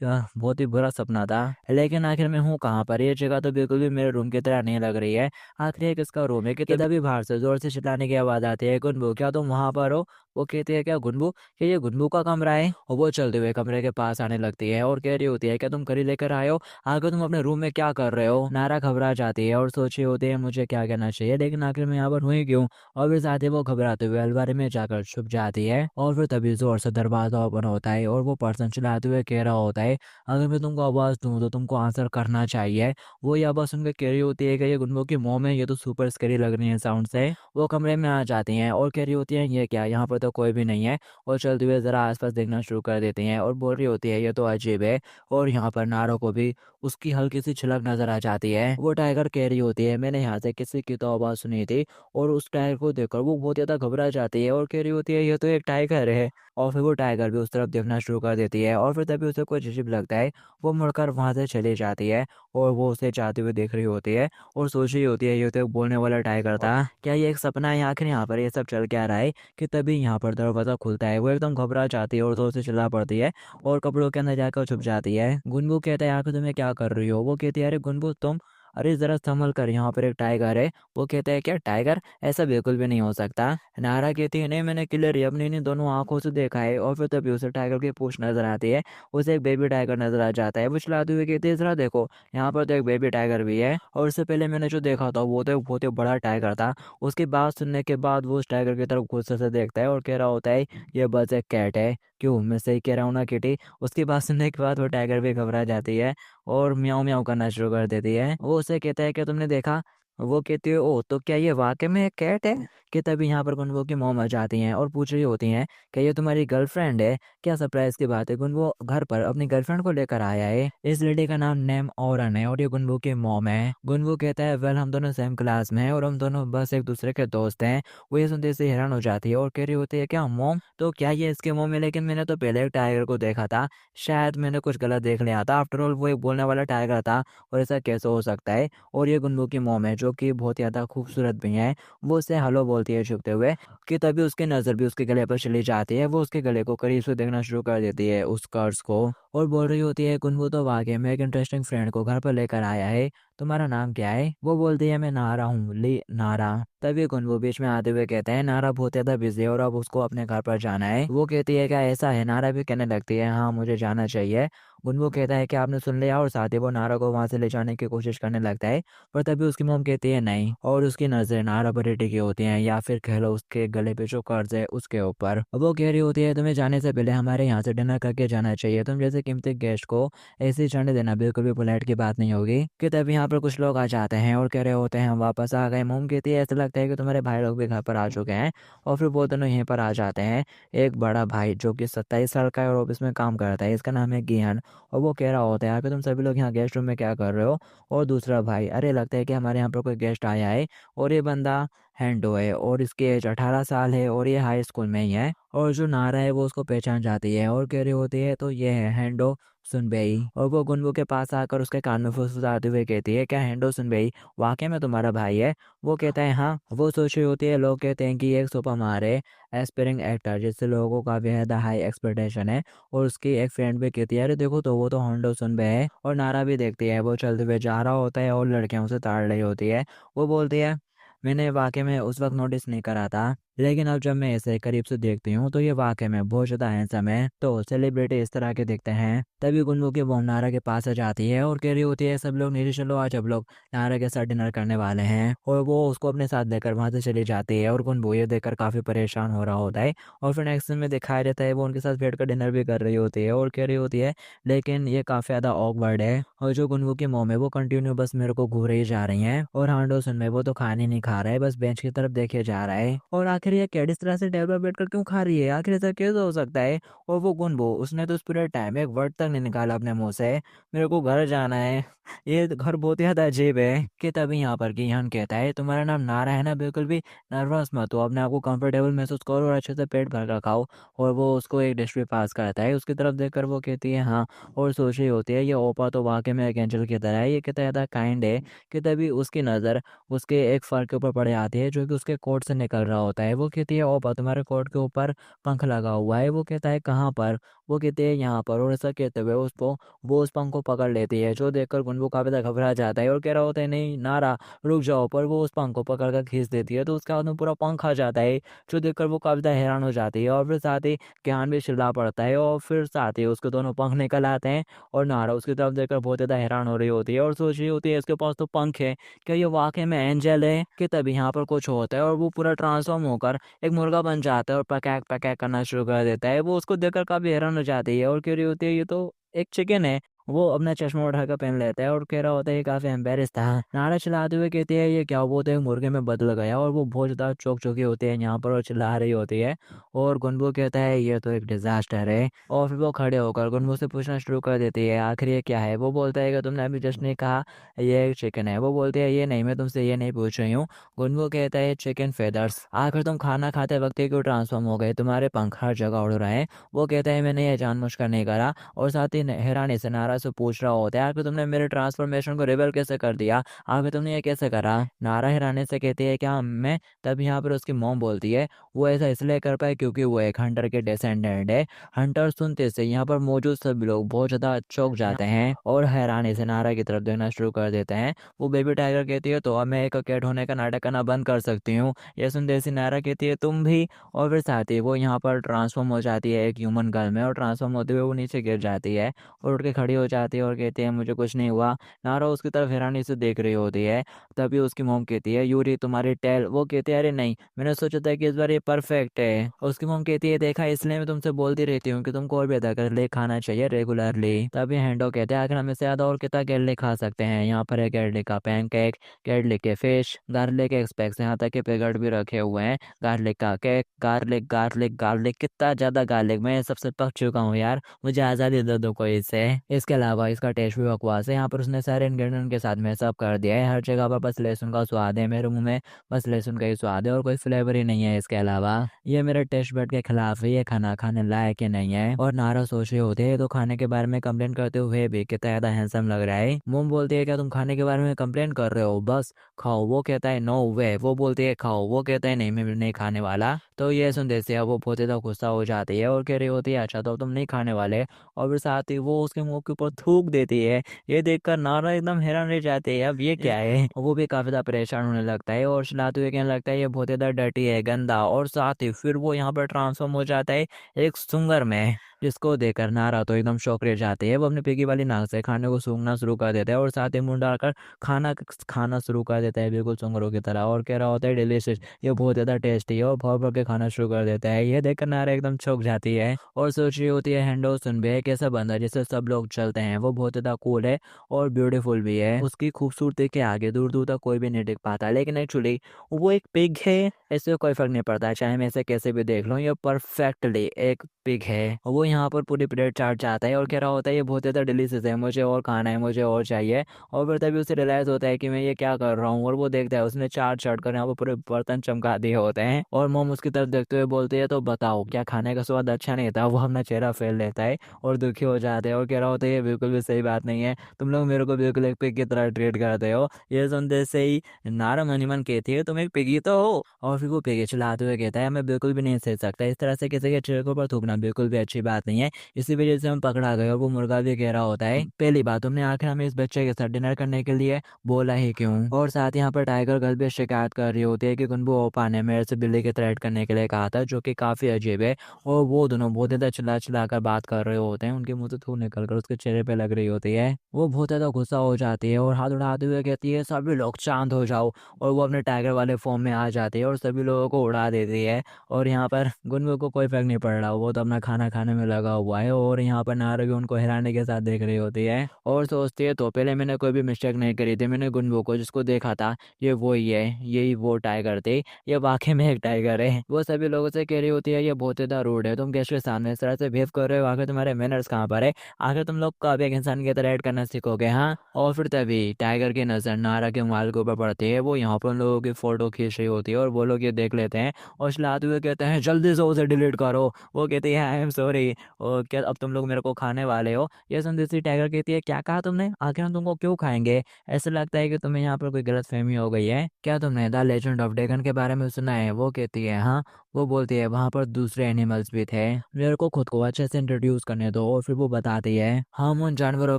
बहुत ही बुरा सपना था। लेकिन आखिर मैं हूँ कहाँ पर? ये जगह तो बिल्कुल भी मेरे रूम की तरह नहीं लग रही है। आखिर ये किसका रूम है? कि तभी बाहर से ज़ोर से चिल्लाने की आवाज़ आती है, "गुनगु, क्या तुम वहाँ पर हो?" वो कहती है, "क्या गुनगु? क्या ये गुनगु का कमरा है?" और वो चलते हुए कमरे के पास आने लगती है और कह रही होती है, "क्या तुम करी लेकर आए हो? आखिर तुम अपने रूम में क्या कर रहे हो?" नारा घबरा जाती है और सोच रही होती है मुझे क्या कहना चाहिए, लेकिन आखिर मैं यहाँ पर हूँ ही क्यों? और फिर साथ ही वो घबराते हुए अलमारी में जाकर छुप जाती है और फिर तभी ज़ोर से दरवाज़ा ओपन होता है और वो पर्सन चिल्लाते हुए कह रहा होता है, अगर मैं तुमको आवाज़ दूँ तो तुमको आंसर करना चाहिए। वो ये आवाज़ सुन के कह रही होती है कि ये गुनगु की मॉम है, ये तो सुपर स्कैरी लग रही है साउंड से। वो कमरे में आ जाती हैं और कह रही होती हैं ये क्या? यहाँ पर तो कोई भी नहीं है, और चलते हुए ज़रा आस-पास देखना शुरू कर देती हैं और बोल रही होती है ये तो अजीब है। और यहाँ पर नारो को भी उसकी हल्की-सी झलक नज़र आ जाती है। वो टाइगर कह रही होती है मैंने यहाँ से किसी की तो आवाज़ सुनी थी, और उस टाइगर को देखकर वो बहुत ज़्यादा घबरा जाती है और कह रही होती है ये तो एक टाइगर है। और फिर वो टाइगर भी उस तरफ देखना शुरू कर देती है और फिर तभी उसे कुछ अजीब लगता है। वो मुड़कर वहाँ से चली जाती है और वो उसे जाते हुए देख रही होती है और सोच रही होती है ये तो एक बोलने वाला टाइगर था। क्या ये एक सपना है? आखिर यहाँ पर ये सब चल क्या रहा है? कि तभी यहाँ पर दरवाज़ा खुलता है। वो एकदम घबरा जाती है और ज़ोर से चिल्ला पड़ती है और कपड़ों के अंदर जाकर छुप जाती है। गुनगु कहता है आखिर तुम्हें क्या कर रही हो? वो कहती है अरे गुनगु तुम, अरे ज़रा सँभल कर, यहाँ पर एक टाइगर है। वो कहता है क्या टाइगर? ऐसा बिल्कुल भी नहीं हो सकता। नारा कहती है नहीं, मैंने क्लियर अपनी इन दोनों आँखों से देखा है। और फिर तभी उसे टाइगर की पूँछ नज़र आती है। उसे एक बेबी टाइगर नज़र आ जाता है। वो चिल्लाते हुए कहती है ज़रा देखो, यहाँ पर तो एक बेबी टाइगर भी है, और इससे पहले मैंने जो देखा था वो तो एक बहुत ही बड़ा टाइगर था। उसकी बात सुनने के बाद वो उस टाइगर की तरफ गुस्से से देखता है और कह रहा होता है ये बस एक कैट है। क्यों, मैं सही कह रहा हूँ ना किटी? उसकी बात सुनने के बाद वो टाइगर भी घबरा जाती है और म्याऊँ म्याऊँ करना शुरू कर देती है। वो उसे कहता है क्या तुमने देखा? वो कहती है ओह! तो क्या ये वाक़ई में एक कैट है? कि तभी यहाँ पर गुनगु की मॉम आ जाती हैं और पूछ रही होती हैं, क्या ये तुम्हारी गर्लफ्रेंड है? क्या सरप्राइज़ की बात है, गुनगु घर पर अपनी गर्लफ्रेंड को लेकर आया है। इस लेडी का नाम नेम औरन है और ये गुनगु की मॉम है। गुनगु कहता है वेल हम दोनों सेम क्लास में हैं और हम दोनों बस एक-दूसरे के दोस्त हैं। वो ये सुनते से हैरान हो जाती है और कह रही होती है क्या मॉम? तो क्या ये इसकी मॉम है? लेकिन मैंने तो पहले एक टाइगर को देखा था। शायद मैंने कुछ गलत देख लिया था। आफ्टर ऑल वो एक बोलने वाला टाइगर था, और ऐसा कैसे हो सकता है? और ये गुनगु की मॉम है जो कि बहुत ज़्यादा खूबसूरत भी हैं। वो उससे हेलो बोलती है छुपते हुए, कि तभी उसकी नज़र भी उसके गले पर चली जाती है। वो उसके गले को करीब से देखना शुरू कर देती है, उस कर्स को, और बोल रही होती है गुनगु तो वाक़ई में एक इंटरेस्टिंग फ्रेंड को घर पर लेकर आया है। तुम्हारा नाम क्या है? वो बोलती है मैं नारा हूँ, ली नारा। तभी गुनगु बीच में आते हुए कहते हैं नारा बहुत ज़्यादा बिज़ी है और अब उसको अपने घर पर जाना है। वो कहती है क्या ऐसा है? नारा भी कहने लगती है हाँ मुझे जाना चाहिए। गुनगु कहता है कि आपने सुन लिया, और साथ ही वो नारा को वहाँ से ले जाने की कोशिश करने लगता है, पर तभी उसकी मॉम कहती है नहीं, और उसकी नज़रें नारा पर ही टिकी होती हैं, या फिर कह लो उसके गले पे जो कर्ज है उसके ऊपर। वो कह रही होती है तुम्हें जाने से पहले हमारे यहाँ से डिनर करके जाना चाहिए। तुम जैसे कीमती गेस्ट को ऐसे ही जाने देना बिल्कुल भी पोलाइट की बात नहीं होगी। कि तभी यहाँ पर कुछ लोग आ जाते हैं और कह रहे होते हैं हम वापस आ गए। मॉम कहती है ऐसा लगता है कि तुम्हारे भाई लोग भी घर पर आ चुके हैं, और फिर वो दोनों यहीं पर आ जाते हैं। एक बड़ा भाई जो कि 27 साल का है और ऑफिस में काम करता है, इसका नाम है गियान, और वो कह रहा होता है यार कि तुम सभी लोग यहाँ गेस्ट रूम में क्या कर रहे हो? और दूसरा भाई, अरे लगता है कि हमारे यहाँ पर कोई गेस्ट आया है, और ये बंदा हैंडो है और इसकी एज 18 साल है और ये हाई स्कूल में ही है। और जो नारा है वो उसको पहचान जाती है और कह रही होती है तो ये है हैंडो सुनबेई। और वो गुनगु के पास आकर उसके कान में फुसफुसाते हुए कहती है क्या हैंडो सुनबेई वाकई में तुम्हारा भाई है? वो कहता है हाँ। वो सोच रही होती है लोग कहते हैं कि ये एक सुपर मार है, एस्पिरिंग एक्टर, जिससे लोगों का बेहद हाई एक्सपेक्टेशन है। और उसकी एक फ्रेंड भी कहती है अरे देखो तो वो तो होंडो सुनबे है। और नारा भी देखती है, वो चलते हुए जा रहा होता है और लड़कियां उसे ताड़ रही होती है। वो बोलती है मैंने वाकई में उस वक्त नोटिस नहीं करा था, लेकिन अब जब मैं इसे करीब से देखती हूँ तो ये वाकई में बहुत ज़्यादा हैंडसम है। तो सेलिब्रिटी इस तरह के दिखते हैं। तभी गुनगु की बॉम नारा के पास आ जाती है और कह रही होती है सब लोग नीचे चलो, आज हम लोग नारा के साथ डिनर करने वाले हैं। और वो उसको अपने साथ लेकर वहाँ से चली जाती है और गुनगु ये देखकर काफ़ी परेशान हो रहा होता है। और फिर नेक्स्ट सीन में दिखाया जाता है वो उनके साथ बैठ कर डिनर भी कर रही होती है और कह रही होती है लेकिन ये काफ़ी ज़्यादा ऑकवर्ड है। और जो गुनगु की मॉम है वो कंटिन्यू बस मेरे को घूरे ही जा रही हैं, और हांडो सुन में वो तो खाने नहीं खा रहा है, बस बेंच की तरफ देखे जा रहा है। और आखिर ये कैड इस तरह से टेबल पर बैठकर क्यों खा रही है, आखिर ऐसा कैसे हो सकता है। और वो गुनबो उसने तो उस पूरे टाइम एक वर्ड तक नहीं निकाला अपने मुंह से। मेरे को घर जाना है, ये घर बहुत ही ज़्यादा अजीब है। कि तभी यहाँ पर किहान कहता है तुम्हारा नाम नारा है ना, बिल्कुल भी नर्वस मत हो, अपने आप को कंफर्टेबल महसूस करो और अच्छे से पेट भर कर खाओ। और वो उसको एक डिश भी पास करता है, उसकी तरफ देखकर वो कहती है हाँ। और सोच रही होती है ये ओपा तो वाकई में एक एंजल की तरह है, ये कितना ज़्यादा काइंड है। कि तभी उसकी नज़र उसके एक फर के ऊपर पड़ जाती है जो कि उसके कोट से निकल रहा होता है। वो कहती है ओपा तुम्हारे कोट के ऊपर पंख लगा हुआ है। वो कहता है कहाँ पर। वो कहती है यहाँ पर। और ऐसा कहते हुए उसको वो उस पंख को पकड़ लेती है, जो देखकर गुनगु काफी ज्यादा घबरा जाता है और कह रहा होता है नहीं नारा रुक जाओ। पर वो उस पंख को पकड़ कर खींच देती है तो उसके हाथ में पूरा पंख आ जाता है, जो देखकर वो काफी ज्यादा हैरान हो जाती है। और फिर साथ ही ज्ञान भी चिल्ला पड़ता है और फिर साथ ही उसके दोनों पंख निकल आते हैं। और नारा उसकी तरफ देखकर बहुत ज्यादा हैरान हो रही होती है और सोच रही होती है इसके पास तो पंख है, क्या ये वाकई में एंजल है। कि तभी यहाँ पर कुछ होता है और वो पूरा ट्रांसफॉर्म होकर एक मुर्गा बन जाता है और पकैक पकैक करना शुरू कर देता है। वो उसको देखकर काफी हैरान हो जाती है और कह रही होती है ये तो एक चिकन है। वो अपना चश्मा उठाकर पहन लेता है और कह रहा होता है ये काफी एम्बेरस था। नारा चिल्लाते हुए कहती है ये क्या हुआ, वो तो एक मुर्गे में बदल गया। और वो बहुत ज्यादा चौंक चुकी होती है यहाँ पर और चिल्ला रही होती है। और गुनगु कहता है ये तो एक डिजास्टर है। और फिर वो खड़े होकर गुनगु से पूछना शुरू कर देती है आखिर ये क्या है। वो बोलता है कि तुमने अभी जस्ट नहीं कहा ये एक चिकन है। वो बोलती है ये नहीं, मैं तुमसे ये नहीं पूछ रही हूँ। गुनगु कहता है चिकन फेदर्स, आखिर तुम खाना खाते वक्त ही क्यों ट्रांसफॉर्म हो गए, तुम्हारे पंख हर जगह उड़ रहे हैं। वो कहता है मैंने ये जानबूझकर नहीं करा। और साथ ही हैरानी से नारा से पूछ रहा होता है आखिर तुमने मेरे ट्रांसफॉर्मेशन को रिवेल कैसे कर दिया, आखिर तुमने ये कैसे करा। नारा हैरानी से कहती है क्या मैं। तब यहाँ पर उसकी मॉम बोलती है वो ऐसा इसलिए कर पाए क्योंकि वो एक हंटर के डिसेंडेंट है। हंटर सुनते से यहाँ पर मौजूद सभी लोग बहुत ज्यादा चौंक जाते हैं और हैरानी से नारा की तरफ देखना शुरू कर देते हैं। वो बेबी टाइगर कहती है तो अब मैं एक कैट होने का नाटक करना बंद कर सकती हूँ। ये सुनते से नारा कहती है तुम भी। और फिर साथ ही वो यहाँ पर ट्रांसफॉर्म हो जाती है एक ह्यूमन गर्ल में और ट्रांसफॉर्म होते हुए वो नीचे गिर जाती है और उठ के खड़ी हो जाती है और कहती है मुझे कुछ नहीं हुआ। नारा उसकी तरफ हैरानी से देख रही होती है। तभी उसकी मोम कहती है यूरी तुम्हारी टेल। वो कहती है अरे नहीं, मैंने सोचा था कि इस बार ये परफेक्ट है। और उसकी मोम कहती है देखा इसलिए मैं तुमसे बोलती रहती हूँ कि तुमको और बेहतर कर ले खाना चाहिए रेगुलरली। तभी हैंडो कहते हैं आखिर हम इससे ज्यादा और कितना कैलोरी खा सकते हैं। यहाँ पर है कैडली का पैनकेक, गार्लिक के फिश, गार्लिक के स्पेक्स, यहाँ तक के पेगर्ड भी रखे हुए हैं, गार्लिक का केक, गार्लिक गार्लिक गार्लिक, कितना ज्यादा गार्लिक, मैं सबसे पक चुका हूँ यार, मुझे आज़ादी दे दो कोई से। इसके अलावा इसका टेस्ट भी बकवास है। यहाँ पर उसने सारे इंग्रेडिएंट के साथ में सब कर दिया है, हर जगह पर बस लहसुन का स्वाद है, मेरे मुंह में बस लहसुन का ही स्वाद है और कोई फ्लेवर ही नहीं है। इसके अलावा ये मेरे टेस्ट बड के खिलाफ है, ये खाना खाने लायक ही नहीं है। और नारा सोच रहे होते हैं तो खाने के बारे में कंप्लेन करते हुए भी कितना ज्यादा हैंडसम लग रहा है। मोम बोलती है क्या तुम खाने के बारे में कंप्लेन कर रहे हो, बस खाओ। वो कहता है नो वे। वो बोलती है खाओ। वो कहता है नहीं मैं नहीं खाने वाला। तो ये सुनते से अब वो बहुत ज़्यादा गुस्सा हो जाती है और कह रही होती है अच्छा तो तुम नहीं खाने वाले। और फिर साथ ही वो उसके मुंह के ऊपर थूक देती है। ये देखकर नारा एकदम हैरान रह जाती है अब ये क्या है। वो भी काफी ज्यादा परेशान होने लगता है और चिल्लाते हुए कहने लगता है ये बहुत ज्यादा डर्टी है, गंदा। और साथ ही फिर वो यहाँ पर ट्रांसफॉर्म हो जाता है एक सुंगर में, जिसको देखकर नारा तो एकदम शौक रह जाती है। वो अपनी पिगी वाली नाक से खाने को सूंघना शुरू कर देता है और साथ ही मुंह डालकर खाना खाना शुरू कर देता है बिल्कुल सुंगरों की तरह। और कह रहा होता है डिलीशियस, ये बहुत ज्यादा टेस्टी है। और भर भर के खाना शुरू कर देता है। ये देखकर नारा एकदम चौंक जाती है और सोच रही होती है हैंडो सुनबे एक ऐसा बंदा जिससे सब लोग चलते हैं, वो बहुत ज्यादा कूल है और ब्यूटीफुल भी है। उसकी खूबसूरती के आगे दूर दूर तक कोई भी नहीं टिक पाता। लेकिन एक्चुअली वो एक पिग है, इससे कोई फर्क नहीं पड़ता चाहे मैं इसे कैसे भी देख लूँ, ये परफेक्टली एक पिग है। वो यहाँ पर पूरी प्लेट चाट जाता है और कह रहा होता है ये बहुत ज़्यादा डिलीशियस है, मुझे और खाना है, मुझे और चाहिए। और फिर तभी उसे रियलाइज होता है कि मैं ये क्या कर रहा हूँ। और वो देखता है उसने चाट चढ़ कर यहाँ पर पूरे बर्तन चमका दिए होते हैं। और मोम उसकी तरफ देखते हुए बोलती है तो बताओ क्या खाने का स्वाद अच्छा नहीं था। वो अपना चेहरा फेर लेता है और दुखी हो जाते हैं और कह रहा होता है ये बिल्कुल भी सही बात नहीं है, तुम लोग मेरे को बिल्कुल एक पिग की तरह ट्रीट करते हो। ये सुनते से ही नारा मनी मन कहती है तुम एक पिगी तो हो। और फिर वो पिगी चिल्लाते हुए कहता है मैं बिल्कुल भी नहीं सह सकता, इस तरह से किसी के चेहरे के ऊपर थूकना बिल्कुल भी अच्छी बात नहीं है, इसी वजह से हम पकड़ा गए। और वो मुर्गा भी कह रहा होता है पहली बात तुमने आखिर हमें इस बच्चे के साथ डिनर करने के लिए बोला ही क्यों। और साथ यहाँ पर टाइगर गर्ल भी शिकायत कर रही होती है कि गुनबू ओपा ने मेरे से बिल्ली के थ्रेट करने के लिए कहा था, जो कि काफी अजीब है। और वो दोनों बहुत ज्यादा चिल्ला चिल्ला कर बात कर रहे होते हैं, उनके मुंह से थूक निकल कर उसके चेहरे पे लग रही होती है। वो बहुत ज्यादा गुस्सा हो जाती है और हाथ उड़ाते हुए कहती है सभी लोग शांत हो जाओ। और वो अपने टाइगर वाले फॉर्म में आ जाती है और सभी लोगों को उड़ा देती है। और यहाँ पर गुनगु को कोई फर्क नहीं पड़ रहा, वो तो अपना खाना खाने में में लगा हुआ है और यहाँ पर नारा भी उनको हैरानी के साथ देख रही होती है और सोचती है तो पहले मैंने कोई भी मिस्टेक नहीं करी थी, मैंने गुनबो को जिसको देखा था ये वो ही है, यही वो टाइगर थे, ये वाकई में एक टाइगर है। वो सभी लोगों से कह रही होती है ये बहुत ज़्यादा रूड है, तुम गेस्ट के सामने इस तरह से बिहेव कर रहे हो, आखिर तुम्हारे मैनर्स कहाँ पर है, आखिर तुम लोग कब एक इंसान की तरह ऐड करना सीखोगे हाँ। और फिर तभी टाइगर की नज़र नारा के मोबाइल के ऊपर पड़ती है, वो यहाँ पर उन लोगों की फ़ोटो खींच रही होती है और वो लोग ये देख लेते हैं और चिल्लाते हुए कहते हैं जल्दी से उसे डिलीट करो। वो कहती है आई एम सॉरी, और क्या अब तुम लोग मेरे को खाने वाले हो। ये सुनते सी टाइगर कहती है क्या कहा तुमने, आखिर हम तुमको क्यों खाएंगे, ऐसा लगता है कि तुम्हें यहाँ पर कोई गलत फहमी हो गई है, क्या तुमने द लेजेंड ऑफ डेगन के बारे में सुना है। वो कहती है हाँ। वो बोलती है वहाँ पर दूसरे एनिमल्स भी थे, मेरे को खुद को अच्छे से इंट्रोड्यूस करने दो। और फिर वो बताती है हम उन जानवरों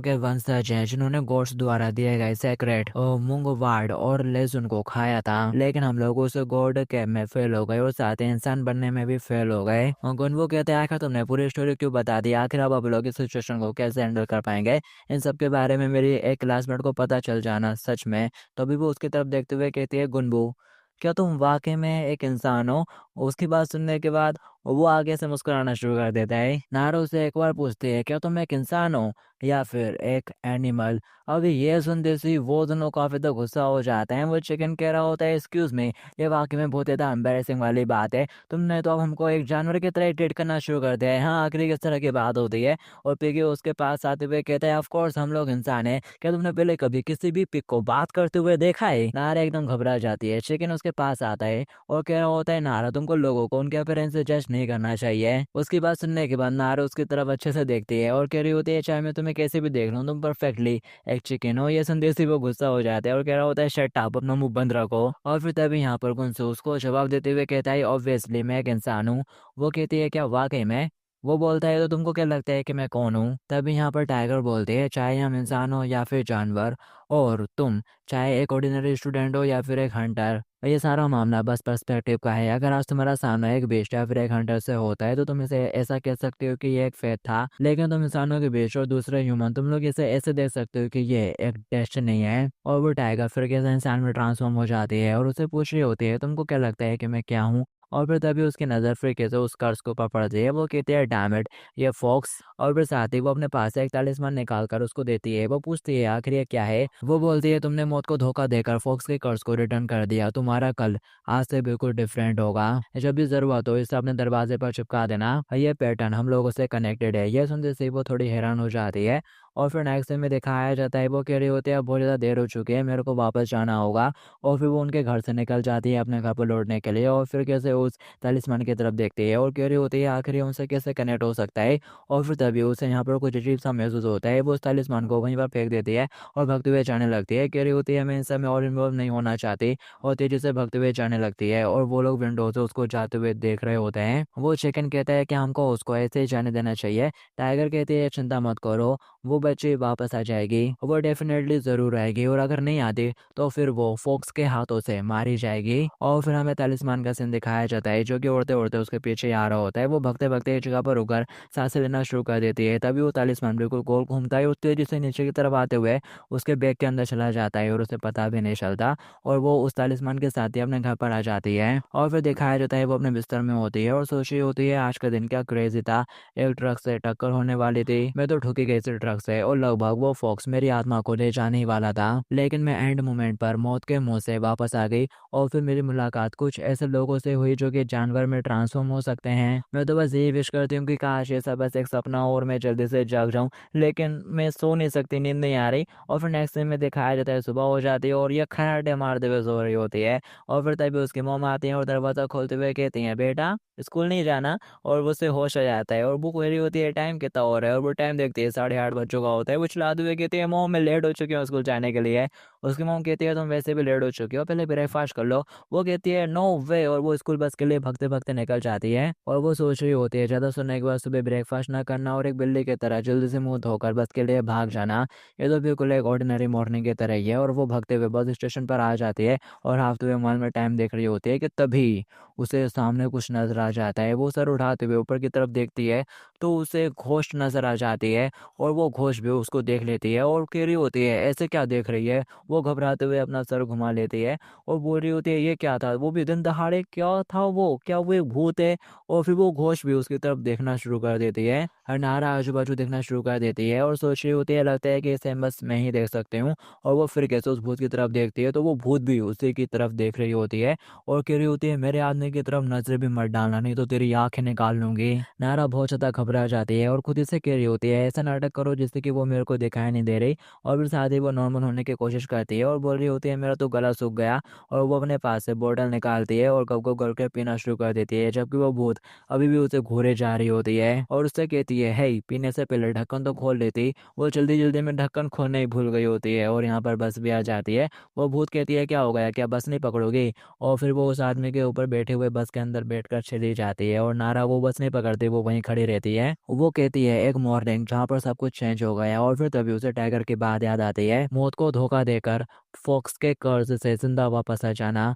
के वंशज हैं जिन्होंने गॉड्स द्वारा दिए गए सेक्रेट मूंग वार्ड और लेजुन को खाया था, लेकिन हम लोग उस गॉड के में फेल हो गए और साथ ही इंसान बनने में भी फेल हो गए। गुनवो कहते हैं आखिर तुमने पूरी स्टोरी क्यों बता दी, आखिर अब आप लोग इस सिचुएशन को कैसे हैंडल कर पाएंगे, इन सब के बारे में मेरी एक क्लासमेट को पता चल जाना सच में। तभी वो उसकी तरफ देखते हुए कहती है गुनबू क्या तुम वाकई में एक इंसान हो। उसकी बात सुनने के बाद वो आगे से मुस्कुराना शुरू कर देता है। नारो से एक बार पूछती है क्या तुम एक इंसान हो या फिर एक एनिमल। अभी ये सुनते सी वो दोनों काफी तो गुस्सा हो जाते हैं। वो चिकन कह रहा होता है एक्सक्यूज मी, ये वाकई में बहुत ज्यादा एम्बेरसिंग वाली बात है, तुमने तो अब हमको एक जानवर की तरह ट्रीट करना शुरू कर दिया है, हाँ आखिरी किस तरह की बात होती है। और पिगी उसके पास आते हुए कहता है ऑफ कोर्स हम लोग इंसान हैं, क्या तुमने पहले कभी किसी भी पिग को बात करते हुए देखा है। नारा एकदम घबरा जाती है। चिकन उसके पास आता है और कह रहा होता है नारा तुमको लोगों को उनके अपीयरेंस से जज नहीं करना चाहिए। उसकी बात सुनने के बाद नारा उसकी तरफ अच्छे से देखती है और कह रही होती है चाहे मैं तुम्हें कैसे भी देख लूं तुम परफेक्टली एक चिकन हो। ये संदेश ही वो गुस्सा हो जाता है और कह रहा होता है शट अप, अपना मुंह बंद रखो। और फिर तभी यहाँ पर गुनसू उसको जवाब देते हुए कहता है ऑब्वियसली मैं एक इंसान हूँ। वो कहती है क्या वाकई में। वो बोलता है तो तुमको क्या लगता है कि मैं कौन हूँ। तभी यहाँ पर टाइगर बोलते हैं चाहे हम इंसान हो या फिर जानवर, और तुम चाहे एक ऑर्डिनरी स्टूडेंट हो या फिर एक हंटर, ये सारा मामला बस पर्सपेक्टिव का है। अगर आज तुम्हारा सामना एक बेस्ट या फिर एक हंटर से होता है तो तुम इसे ऐसा कह सकते हो कि ये एक फेथ था, लेकिन तुम इंसानों के बीच और दूसरे ह्यूमन तुम लोग इसे ऐसे देख सकते हो कि ये एक डेस्टिनी है। और वो टाइगर फिर कैसे इंसान में ट्रांसफॉर्म हो जाती है और उसे पूछ रही होती है तुमको क्या लगता है कि मैं क्या हूँ। और फिर तभी उसकी नज़र फिर कैसे उस कर्स के ऊपर पड़ती है। वो कहती है डैम इट ये फॉक्स। और फिर साथ ही वो अपने पास से एक तालिस्मान निकाल कर उसको देती है। वो पूछती है आखिर ये क्या है। वो बोलती है तुमने मौत को धोखा देकर फॉक्स के कर्ज को रिटर्न कर दिया, तुम्हारा कल आज से बिल्कुल डिफरेंट होगा, जब भी जरूरत हो इसे अपने दरवाजे पर चिपका देना, ये पैटर्न हम लोगों से कनेक्टेड है। ये सुनते से वो थोड़ी हैरान हो जाती है। और फिर नेक्स्ट डे में दिखाया जाता है वो कह रही होती है अब बहुत ज़्यादा देर हो चुकी है, मेरे को वापस जाना होगा। और फिर वो उनके घर से निकल जाती है अपने घर पर लौटने के लिए। और फिर कैसे उस तालिस्मान की तरफ देखती है और कह रही होती है आखिर ये उनसे कैसे कनेक्ट हो सकता है। और फिर तभी उसे यहाँ पर कुछ अजीब सा महसूस होता है। वो उस तालिस्मान को वहीं पर फेंक देती है और भागते हुए जाने लगती है। कह रही होती है मैं इन सब में और इन्वॉल्व नहीं होना चाहती, और तेजी से भागते हुए जाने लगती है। और वो लोग विंडो से उसको जाते हुए देख रहे होते हैं। वो चिकन कहता है कि हमको उसको ऐसे ही जाने देना चाहिए। टाइगर कहती है चिंता मत करो, वो बच्ची वापस आ जाएगी, वो डेफिनेटली ज़रूर आएगी, और अगर नहीं आती तो फिर वो फोक्स के हाथों से मारी जाएगी। और फिर हमें तालिस्मान का सीन दिखाया जाता है जो कि उड़ते उड़ते उसके पीछे आ रहा होता है। वो भगते भगते एक जगह पर रुकर सांसें लेना शुरू कर देती है। तभी वो तालिस्मान बिल्कुल गोल घूमता है और तेजी से नीचे की तरफ आते हुए उसके बैग के अंदर चला जाता है और उसे पता भी नहीं चलता। और वो उस तालिस्मान के साथ ही अपने घर पर आ जाती है। और फिर दिखाया जाता है वो अपने बिस्तर में होती है और सोच रही होती है आज का दिन क्या क्रेजी था, एक ट्रक से टक्कर होने वाली थी, मैं तो ठुकी गई थी ट्रक से, और लगभग वो फॉक्स मेरी आत्मा को ले जाने ही वाला था, लेकिन मैं एंड मोमेंट पर मौत के मुंह से वापस आ गई। और फिर मेरी मुलाकात कुछ ऐसे लोगों से हुई जो कि जानवर में ट्रांसफॉर्म हो सकते हैं। मैं तो बस यही विश करती हूँ कि काश ये सब बस एक सपना हो और मैं जल्दी से जाग जाऊँ, लेकिन मैं सो नहीं सकती, नींद नहीं आ रही। और फिर नेक्स्ट दिन में दिखाया जाता है सुबह हो जाती है और ये खराटे मारते हुए सो रही होती है। और फिर तभी उसकी मॉम आती है और दरवाज़ा खोलते हुए कहती हैं बेटा स्कूल नहीं जाना। और वो उसे होश आ जाता है और वो कह रही होती है टाइम कितना हो रहा है, और वो टाइम देखती है 8:30 बज चुका होता है। वो चिल्लाते हुए कहती है मॉम मैं लेट हो चुकी हूँ स्कूल जाने के लिए। उसकी मॉम कहती है तुम वैसे भी लेट हो चुकी हो, पहले ब्रेकफास्ट कर लो। वो कहती है नो वे, और वो स्कूल बस के लिए भगते भगते निकल जाती है। और वो सोच रही होती है ज़्यादा सोने के बाद सुबह ब्रेकफास्ट ना करना और एक बिल्ली की तरह जल्दी से मुंह धोकर बस के लिए भाग जाना, ये तो बिल्कुल एक ऑर्डिनरी मॉर्निंग की तरह ही है। और वो भगते हुए बस स्टेशन पर आ जाती है और हाफते हुए मोबाइल में टाइम देख रही होती है कि तभी उसे सामने कुछ नजर आ जाता है। वो सर उठाते हुए ऊपर की तरफ देखती है तो उसे घोस्ट नजर आ जाती है, और वो घोस्ट होश भी उसको देख लेती है और कह रही होती है ऐसे क्या देख रही है। वो घबराते हुए अपना सर घुमा लेती है और बोल रही होती है ये क्या था, वो भी दिन दहाड़े, क्या था वो, क्या वो एक भूत है। और फिर वो घोष भी उसकी तरफ देखना शुरू कर देती है, हर नारा आजू बाजू देखना शुरू कर देती है और सोच रही होती है लगता है कि इसे बस मैं ही देख सकती हूँ। और वो फिर कैसे उस भूत की तरफ देखती है तो वो भूत भी उसी की तरफ देख रही होती है और कह रही होती है मेरे आदमी की तरफ नजर भी मत डालना नहीं तो तेरी आंखें निकाल लूंगी। नारा बहुत ज्यादा घबरा जाती है और खुद से कह रही होती है ऐसा नाटक करो जिससे कि वो मेरे को दिखाई नहीं दे रही। और फिर साथ ही वो नॉर्मल होने की कोशिश करती है और बोल रही होती है मेरा तो गला सूख गया। और वो अपने पास से बोतल निकालती है और गप गप करके पीना शुरू कर देती है, जबकि वो भूत अभी भी उसे घूरे जा रही होती है और उससे कहती है हे पीने से पहले ढक्कन तो खोल लेती। वो जल्दी जल्दी में ढक्कन खोलने ही भूल गई होती है और यहाँ पर बस भी आ जाती है। वो भूत कहती है क्या हो गया, क्या बस नहीं पकड़ोगी। और फिर वो उस आदमी के ऊपर बैठे हुए बस के अंदर बैठकर चली जाती है और नारा वो बस नहीं पकड़ती, वो वहीं खड़ी रहती है। वो कहती है एक मॉर्निंग जहाँ पर सब कुछ चेंज हो गया और फिर तभी उसे टाइगर की बात याद आती है, मौत को धोखा देकर फॉक्स के कर्ज से जिंदा वापस आ जाना,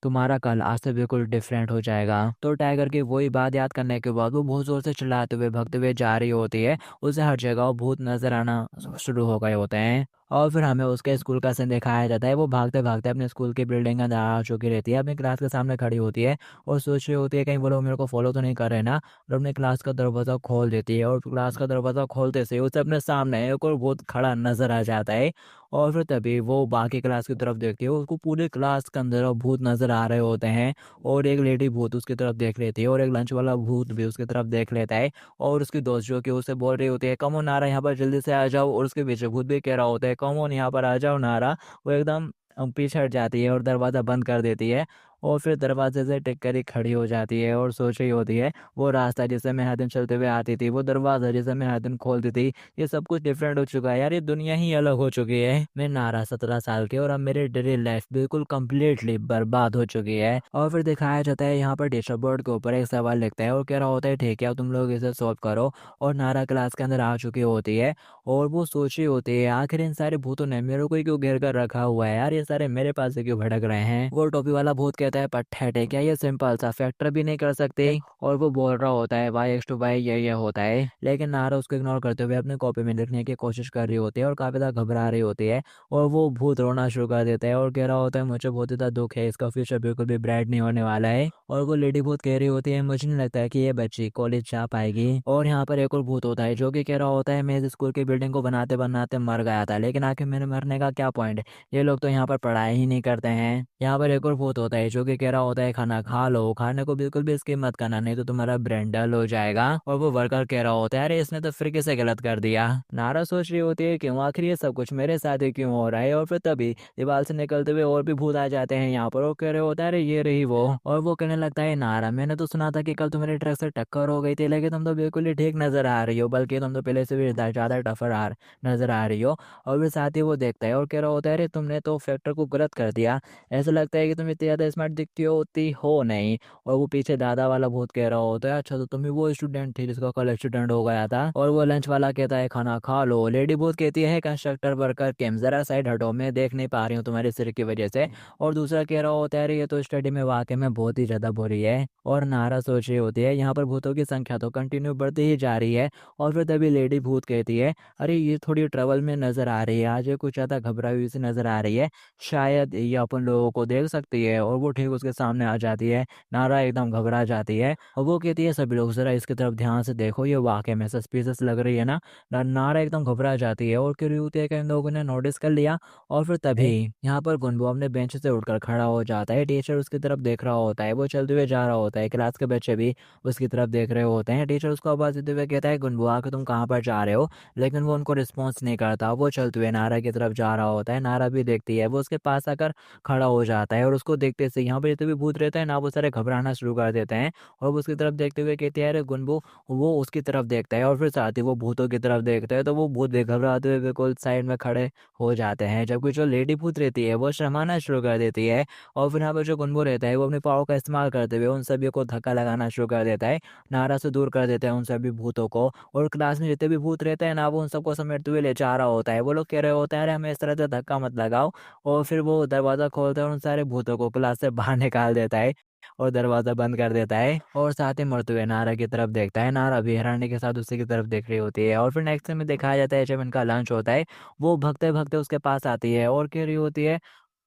तुम्हारा कल आज से बिल्कुल डिफरेंट हो जाएगा। तो टाइगर की वही बात याद करने के बाद वो बहुत जोर से चिल्लाते हुए भगते हुए जा रही होती है। उसे हर जगह भूत नजर आना शुरू हो गए होते हैं और फिर हमें उसके स्कूल का सीन दिखाया जाता है। वो भागते भागते अपने स्कूल की बिल्डिंग के अंदर आ चुकी रहती है, अपनी क्लास के सामने खड़ी होती है और सोच रही होती है कहीं वो लोग मेरे को फॉलो तो नहीं कर रहे ना। और अपने क्लास का दरवाजा खोल देती है और क्लास का दरवाजा खोलते से उसे अपने सामने एक और भूत खड़ा नजर आ जाता है। और फिर तभी वो बाकी क्लास की तरफ देखती है, उसको पूरे क्लास के अंदर भूत नजर आ रहे होते हैं। और एक लेडी भूत उसकी तरफ देख लेती है और एक लंच वाला भूत भी उसकी तरफ देख लेता है। और उसकी दोस्त जो कि उसे बोल रही होती है कम ऑन नारा यहाँ पर जल्दी से आ जाओ, और उसके पीछे भूत भी कह रहा होता है कम ऑन यहाँ पर आ जाओ नारा। वो एकदम पीछे हट जाती है और दरवाज़ा बंद कर देती है और फिर दरवाजे से टिक कर ही खड़ी हो जाती है और सोच रही होती है वो रास्ता जिसे मैं हर दिन चलते हुए आती थी, वो दरवाज़ा जिसे मैं हर दिन खोलती थी, ये सब कुछ डिफरेंट हो चुका है यार, ये दुनिया ही अलग हो चुकी है। मैं नारा 17 साल की और अब मेरी डेली लाइफ बिल्कुल कम्प्लीटली बर्बाद हो चुकी है। और फिर दिखाया जाता है यहाँ पर टीचर बोर्ड के ऊपर एक सवाल लिखता है और कह रहा होता है ठीक है अब तुम लोग इसे सॉल्व करो। और नारा क्लास के अंदर आ चुकी होती है और वो सोच रही होती है आखिर इन सारे भूतों ने मेरे को ही क्यों घेर कर रखा हुआ है यार, ये सारे मेरे पास से क्यों भटक रहे हैं। वो टोपी वाला भूत कहता है पट्टे क्या ये सिंपल सा फैक्टर भी नहीं कर सकते। और वो बोल रहा होता है वाई एक्स टू वाई ये होता है, लेकिन नारा उसको इग्नोर करते हुए अपने कॉपी में लिखने की कोशिश कर रही होती है और काफी ज्यादा घबरा रही होती है। और वो भूत रोना शुरू कर देता है और कह रहा होता है मुझे बहुत ज्यादा दुख है, इसका फ्यूचर बिल्कुल भी ब्राइट नहीं होने वाला है। और वो लेडी भूत कह रही होती है मुझे नहीं लगता है कि ये बच्ची कॉलेज जा पाएगी। और यहाँ पर एक और भूत होता है जो कि कह रहा होता है मैं इस स्कूल की बिल्डिंग को बनाते बनाते मर गया था, लेकिन आखिर मेरे मरने का क्या पॉइंट है, ये लोग तो यहाँ पर पढ़ाई ही नहीं करते हैं। यहाँ पर एक और भूत होता है जो कि कह रहा होता है खाना खा लो, खाने को बिल्कुल भी स्किप मत करना नहीं तो तुम्हारा ब्रेन डल हो जाएगा। और वो वर्कर कह रहा होता है अरे इसने तो फिर कैसे गलत कर दिया। नारा सोच रही होती है क्यों आखिर ये सब कुछ मेरे साथ ही क्यों हो रहा है। और फिर तभी दीवार से निकलते हुए और भी भूत आ जाते हैं यहाँ पर, वो कह रहे होता है अरे ये रही वो। और वो कहने लगता है नारा मैंने तो सुना था कि कल तुम्हारे ट्रक से टक्कर हो गई थी, लेकिन तुम तो बिल्कुल ही ठीक नजर आ रही हो, बल्कि तुम तो पहले से भी ज्यादा टफर नजर आ रही हो। और फिर साथ ही वो देखता है और कह रहा होता है अरे तुमने तो फैक्टर को गलत कर दिया, ऐसा लगता है कि तुम इतनी ज्यादा स्मार्ट दिखती होती हो नहीं। और वो पीछे दादा वाला भूत कह रहा होता है अच्छा तो तुम ही वो स्टूडेंट थी जिसका कल एक्सीडेंट हो गया था। और वो लंच वाला कहता है खाना खा लो। लेडी भूत कहती है कंस्ट्रक्टर वर्कर केम जरा साइड हटो, मैं देख नहीं पा रही हूँ तुम्हारे सिर की वजह से। और दूसरा कह रहा होता है अरे ये तो स्टडी में वाकई में बहुत ही ज्यादा बुरी है। और नारा सोच रही होती है यहाँ पर भूतों की संख्या तो कंटिन्यू बढ़ती ही जा रही है। और फिर तभी लेडी भूत कहती है अरे ये थोड़ी ट्रबल में नजर आ रही है, आज ये कुछ ज्यादा घबराई हुई सी नजर आ रही है, शायद ये अपन लोगों को देख सकती है। और वो ठीक उसके सामने आ जाती है। नारा एकदम घबरा जाती है और वो कहती है सभी लोग जरा इसकी तरफ ध्यान से देखो, ये वाकई में सस्पिशियस लग रही है ना। नारा एकदम घबरा जाती है और कह रही होती है कि इन लोगों ने नोटिस कर लिया। और फिर तभी यहाँ पर गुनबो अपने बेंच से उठकर खड़ा हो जाता है, टीचर उसकी तरफ देख रहा होता है, वो चलते हुए जा रहा होता है, क्लास के बच्चे भी उसकी तरफ देख रहे होते हैं। टीचर उसको आवाज देते हुए कहता है गुनबो आके तुम कहाँ पर जा रहे हो, लेकिन वो उनको रिस्पॉन्स नहीं करता। वो चलते हुए नारा की तरफ जा रहा होता है, नारा भी देखती है, वो उसके पास आकर खड़ा हो जाता है और उसको देखते से यहाँ पर जितने भी भूत रहते हैं ना वो सारे घबराना शुरू कर देते हैं। और वो उसकी तरफ देखते हुए कहते हैं अरे गुनबो, वो उसकी तरफ देखता है और फिर साथ ही वो भूतों की तरफ देखता है, तो वो भूत भी घबराते हुए बिल्कुल साइड में खड़े हो जाते हैं, जबकि जो लेडी भूत रहती है वो शर्माना शुरू कर देती है। और फिर यहाँ पर जो गुनबो रहता है वो अपनी पावर का इस्तेमाल करते हुए उन सभी को धक्का लगाना शुरू कर देता है, नारा से दूर कर देता है उन सभी भूतों को। और क्लास में जितने भी भूत रहते हैं ना वो उन सबको समेटते हुए ले जा रहा होता है। वो लोग कह रहे होते हैं अरे हमें इस तरह से धक्का मत लगाओ। और फिर वो दरवाजा खोलता है और उन सारे भूतों को क्लास से बाहर निकाल देता है। और दरवाज़ा बंद कर देता है और साथ ही मरते हुए नारा की तरफ देखता है। नारा भी हैरानी के साथ उसी की तरफ देख रही होती है और फिर नेक्स्ट में दिखाया जाता है जब इनका लंच होता है, वो भगते-भगते उसके पास आती है और कह रही होती है,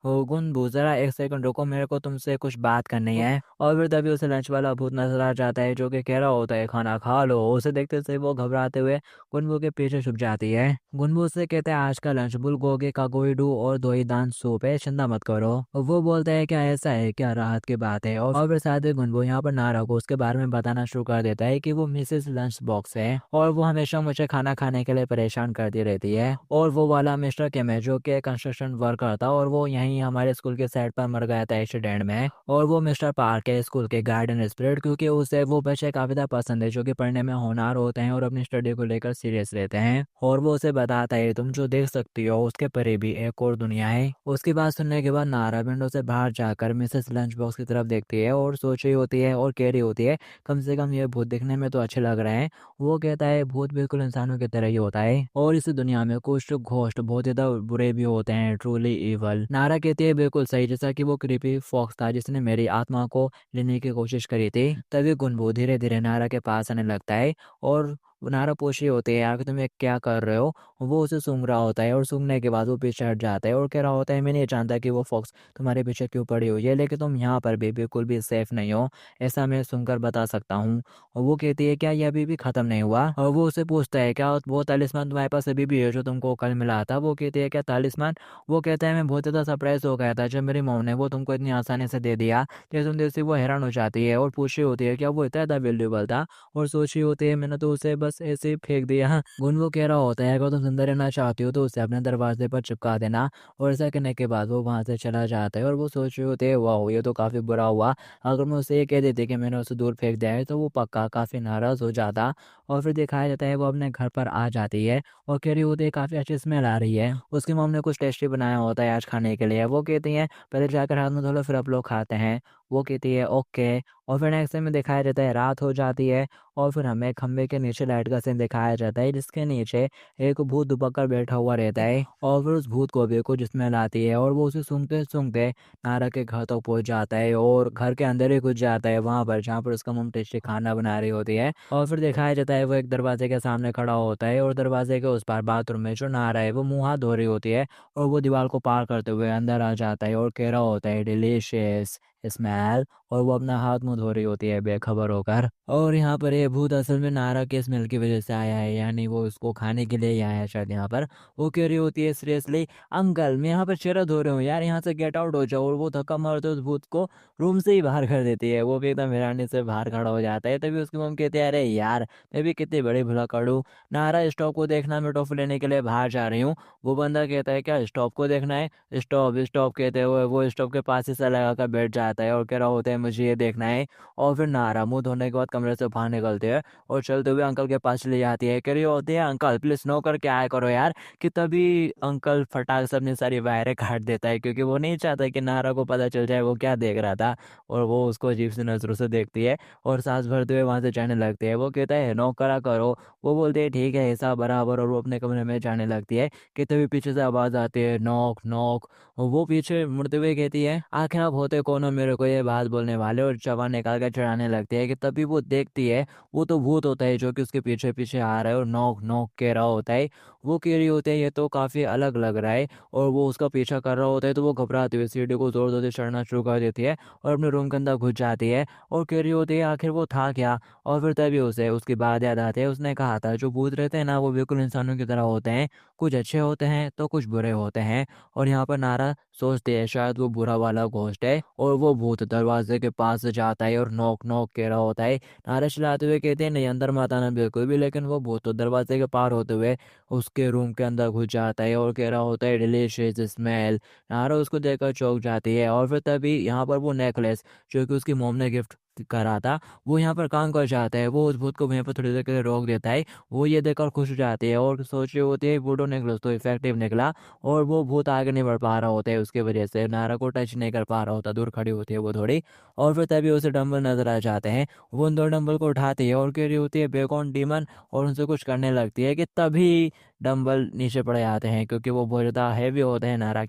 "ओ गुनगु ज़रा 1 सेकंड रुको, मेरे को तुमसे कुछ बात करनी है।" और फिर तभी उसे लंच वाला भूत नज़र आ जाता है जो कि कह रहा होता है, "खाना खा लो।" उसे देखते से वो घबराते हुए गुनगु के पीछे छुप जाती है। गुनगु उससे कहता है, "आज का लंच बुलगोगे का गोईडू और दोई दान सूप है, चिंता मत करो।" और वो बोलता है, "क्या ऐसा है क्या? राहत की बात है।" और फिर साथ ही गुनगु यहाँ पर नारा को उसके बारे में बताना शुरू कर देता है कि वो मिसेस लंच बॉक्स है और वो हमेशा मुझे खाना खाने के लिए परेशान करती रहती है। और वो वाला मिस्टर किम है जो कि कंस्ट्रक्शन वर्कर था और वो यहीं हमारे स्कूल के साइड पर मर गया था एक्सीडेंट में। और वो मिस्टर पार्क है स्कूल के गार्डन स्पिरिट, क्योंकि उसे वो बच्चे काफ़ी ज़्यादा पसंद है जो कि पढ़ने में होनहार होते हैं और अपनी स्टडी को लेकर सीरियस रहते हैं। और वो उसे बताता है, तुम जो देख सकती हो उसके परे भी एक और दुनिया है। उसकी बात सुनने के बाद नारा विंडो से बाहर जाकर मिसेस लंच बॉक्स की तरफ देखती है और सोच रही होती है और कह रही होती है, कम से कम ये भूत दिखने में तो अच्छे लग रहे हैं। वो कहता है, भूत बिल्कुल इंसानों की तरह ही होता है और इस दुनिया में कुछ घोस्ट बहुत ज़्यादा बुरे भी होते हैं, ट्रूली इवल। नारा कहती है, बिल्कुल सही, जैसा कि वो क्रीपी फॉक्स था जिसने मेरी आत्मा को लेने की कोशिश करी थी। तभी गुनगु धीरे धीरे नारा के पास आने लगता है और नारा पूछ रही होती है, यार कि तुम ये क्या कर रहे हो। वो उसे सूंघ रहा होता है और सूंघने के बाद वो पीछे हट जाता है और कह रहा होता है, मैं नहीं जानता कि वो फॉक्स तुम्हारे पीछे क्यों पड़ी हुई है, लेकिन तुम यहाँ पर भी बिल्कुल भी सेफ नहीं हो, ऐसा मैं सुनकर बता सकता हूँ। और वो कहती है, क्या ये अभी भी खत्म नहीं हुआ। और वो उसे पूछता है, क्या वो तालिस्मान तुम्हारे पास अभी भी है जो तुमको कल मिला था। वो कहती है, क्या तालिस्मान। वो कहता है, मैं बहुत ज़्यादा सरप्राइज हो गया था जब मेरी मॉम ने वो तुमको इतनी आसानी से दे दिया। जैसे सुनते से वो हैरान हो जाती है और पूछ रही होती है, क्या वो इतना ज़्यादा वैल्यूएबल था। और सोच रही होती है, मैंने तो उसे बस ऐसे ही फेंक दिया। गुनगु कह रहा होता है, अगर तुम जिंदा रहना चाहती हो तो उसे अपने दरवाजे पर चिपका देना। और ऐसा करने के बाद वो वहाँ से चला जाता है और वो सोच रही होती है, वाह ये तो काफ़ी बुरा हुआ। अगर मैं उसे ये कह देती कि मैंने उसे दूर फेंक दिया है तो वो पक्का काफ़ी नाराज़ हो जाता। और फिर दिखाया जाता है वो अपने घर पर आ जाती है और कह रही होती है, काफ़ी अच्छी स्मेल आ रही है। उसकी मॉम ने कुछ टेस्टी बनाया होता है आज खाने के लिए। वो कहती हैं, पहले जाकर हाथ मुँह धो लो फिर आप लोग खाते हैं। वो कहती है, ओके। और फिर नेक्स्ट टाइम में दिखाया जाता है रात हो जाती है और फिर हमें खंबे के नीचे लाइट का सीन दिखाया जाता है जिसके नीचे एक भूत दुबक कर बैठा हुआ रहता है। और फिर उस भूत को भी कुछ स्मेल आती है और वो उसे सूंघते सूंघते नारा के घर तक पहुंच जाता है और घर के अंदर ही घुस जाता है वहां पर जहाँ पर उसका मम टेस्टी खाना बना रही होती है। और फिर दिखाया जाता है वो एक दरवाजे के सामने खड़ा होता है और दरवाजे के उस पार बाथरूम में जो नारा है वो मुंह हाथ धो रही होती है और वो दीवार को पार करते हुए अंदर आ जाता है और कह रहा होता है, डिलीशियस स्मेल। और वो अपना हाथ मुंह धो रही होती है बेखबर होकर। और यहाँ पर ये भूत असल में नारा के स्मेल की वजह से आया है, यानी वो उसको खाने के लिए ही आया है शायद यहाँ पर। वो कह रही होती है, सीरियसली अंकल मैं यहाँ पर चेहरा धो रही हूँ यार, यहाँ से गेट आउट हो जाओ। और वो धक्का मारते उस भूत को रूम से ही बाहर कर देती है। वो भी एकदम हैरानी से बाहर खड़ा हो जाता है। तभी उसकी मम्मी कहती है, अरे यार मैं भी कितनी बड़ी भुला करूँ, नारा स्टॉप को देखना, मैं टॉफी लेने के लिए बाहर जा रही हूँ। वो बंदा कहता है, क्या स्टॉप को देखना है। स्टॉप स्टॉप कहते हुए वो स्टॉप के पास ही से लगा कर बैठ जाता है और कह रहा होता है, मुझे ये देखना है। और फिर नारा मुंह धोने के बाद कमरे से बाहर निकलते हैं और चलते हुए अंकल के पास ले जाती है। कह रही होती है, अंकल प्लीज नो करके आया करो यार। कि तभी अंकल फटाक से अपनी सारी वायरें काट देता है क्योंकि वो नहीं चाहता कि नारा को पता चल जाए वो क्या देख रहा था। और वो उसको अजीब सी नजरों से देखती है और सांस भरते हुए वहां से जाने लगती है। वो कहता है, नो करा करो। वो बोलते हैं, ठीक है हिसाब बराबर। और वो अपने कमरे में जाने लगती है कि तभी पीछे से आवाज आती है, नॉक नॉक। और वो पीछे मुड़ते हुए कहती है, आखिर आप होते कौन हो मेरे को ये बात बोलने वाले। और जवान निकाल कर चढ़ाने लगती है कि तभी वो देखती है वो तो भूत होता है जो कि उसके पीछे पीछे आ रहा है और नॉक नॉक कह रहा होता है। वो कह रही होती है, ये तो काफ़ी अलग लग रहा है। और वो उसका पीछा कर रहा होता है तो वो घबराती हुई सीढ़ी को जोर जोर से चढ़ना शुरू कर देती है और अपने रूम के अंदर घुस जाती है और कह रही होती है, आखिर वो था क्या। और फिर तभी उसे उसकी बात याद आती है, उसने कहा था जो भूत रहते हैं ना वो बिल्कुल इंसानों की तरह होते हैं, कुछ अच्छे होते हैं तो कुछ बुरे होते हैं। और यहाँ पर नारा सोचते हैं शायद वो बुरा वाला घोस्ट है और वो भूत दरवाजे के पास से जाता है और नॉक नॉक कह रहा होता है। नारा चिल्लाते हुए कहते हैं, नहीं अंदर मत आना बिल्कुल भी। लेकिन वो भूत तो दरवाजे के पार होते हुए उसके रूम के अंदर घुस जाता है और कह रहा होता है, डिलीशियस स्मेल। नारा उसको देखकर चौंक जाती है। और फिर तभी यहाँ पर वो नेकलेस जो कि उसकी मोम ने गिफ्ट करा था वो यहाँ पर काम कर जाता है। वो उस भूत को वहीं पर थोड़ी देर के लिए रोक देता है। वो ये देखकर खुश हो जाती है और सोच रही होती है, वुडो नेकलेस तो इफेक्टिव निकला। और वो भूत आगे नहीं बढ़ पा रहा होता है उसकी वजह से, नारा को टच नहीं कर पा रहा होता, दूर खड़ी होती है वो थोड़ी। और फिर तभी उसे डंबल नजर आ जाते हैं। वो उन दो डंबल को उठाती है और कह रही होती है, बेकॉन डीमन। और उनसे कुछ करने लगती है कि तभी डंबल नीचे पड़ जाते हैं क्योंकि वो बहुत ज़्यादा हैवी होते हैं नारा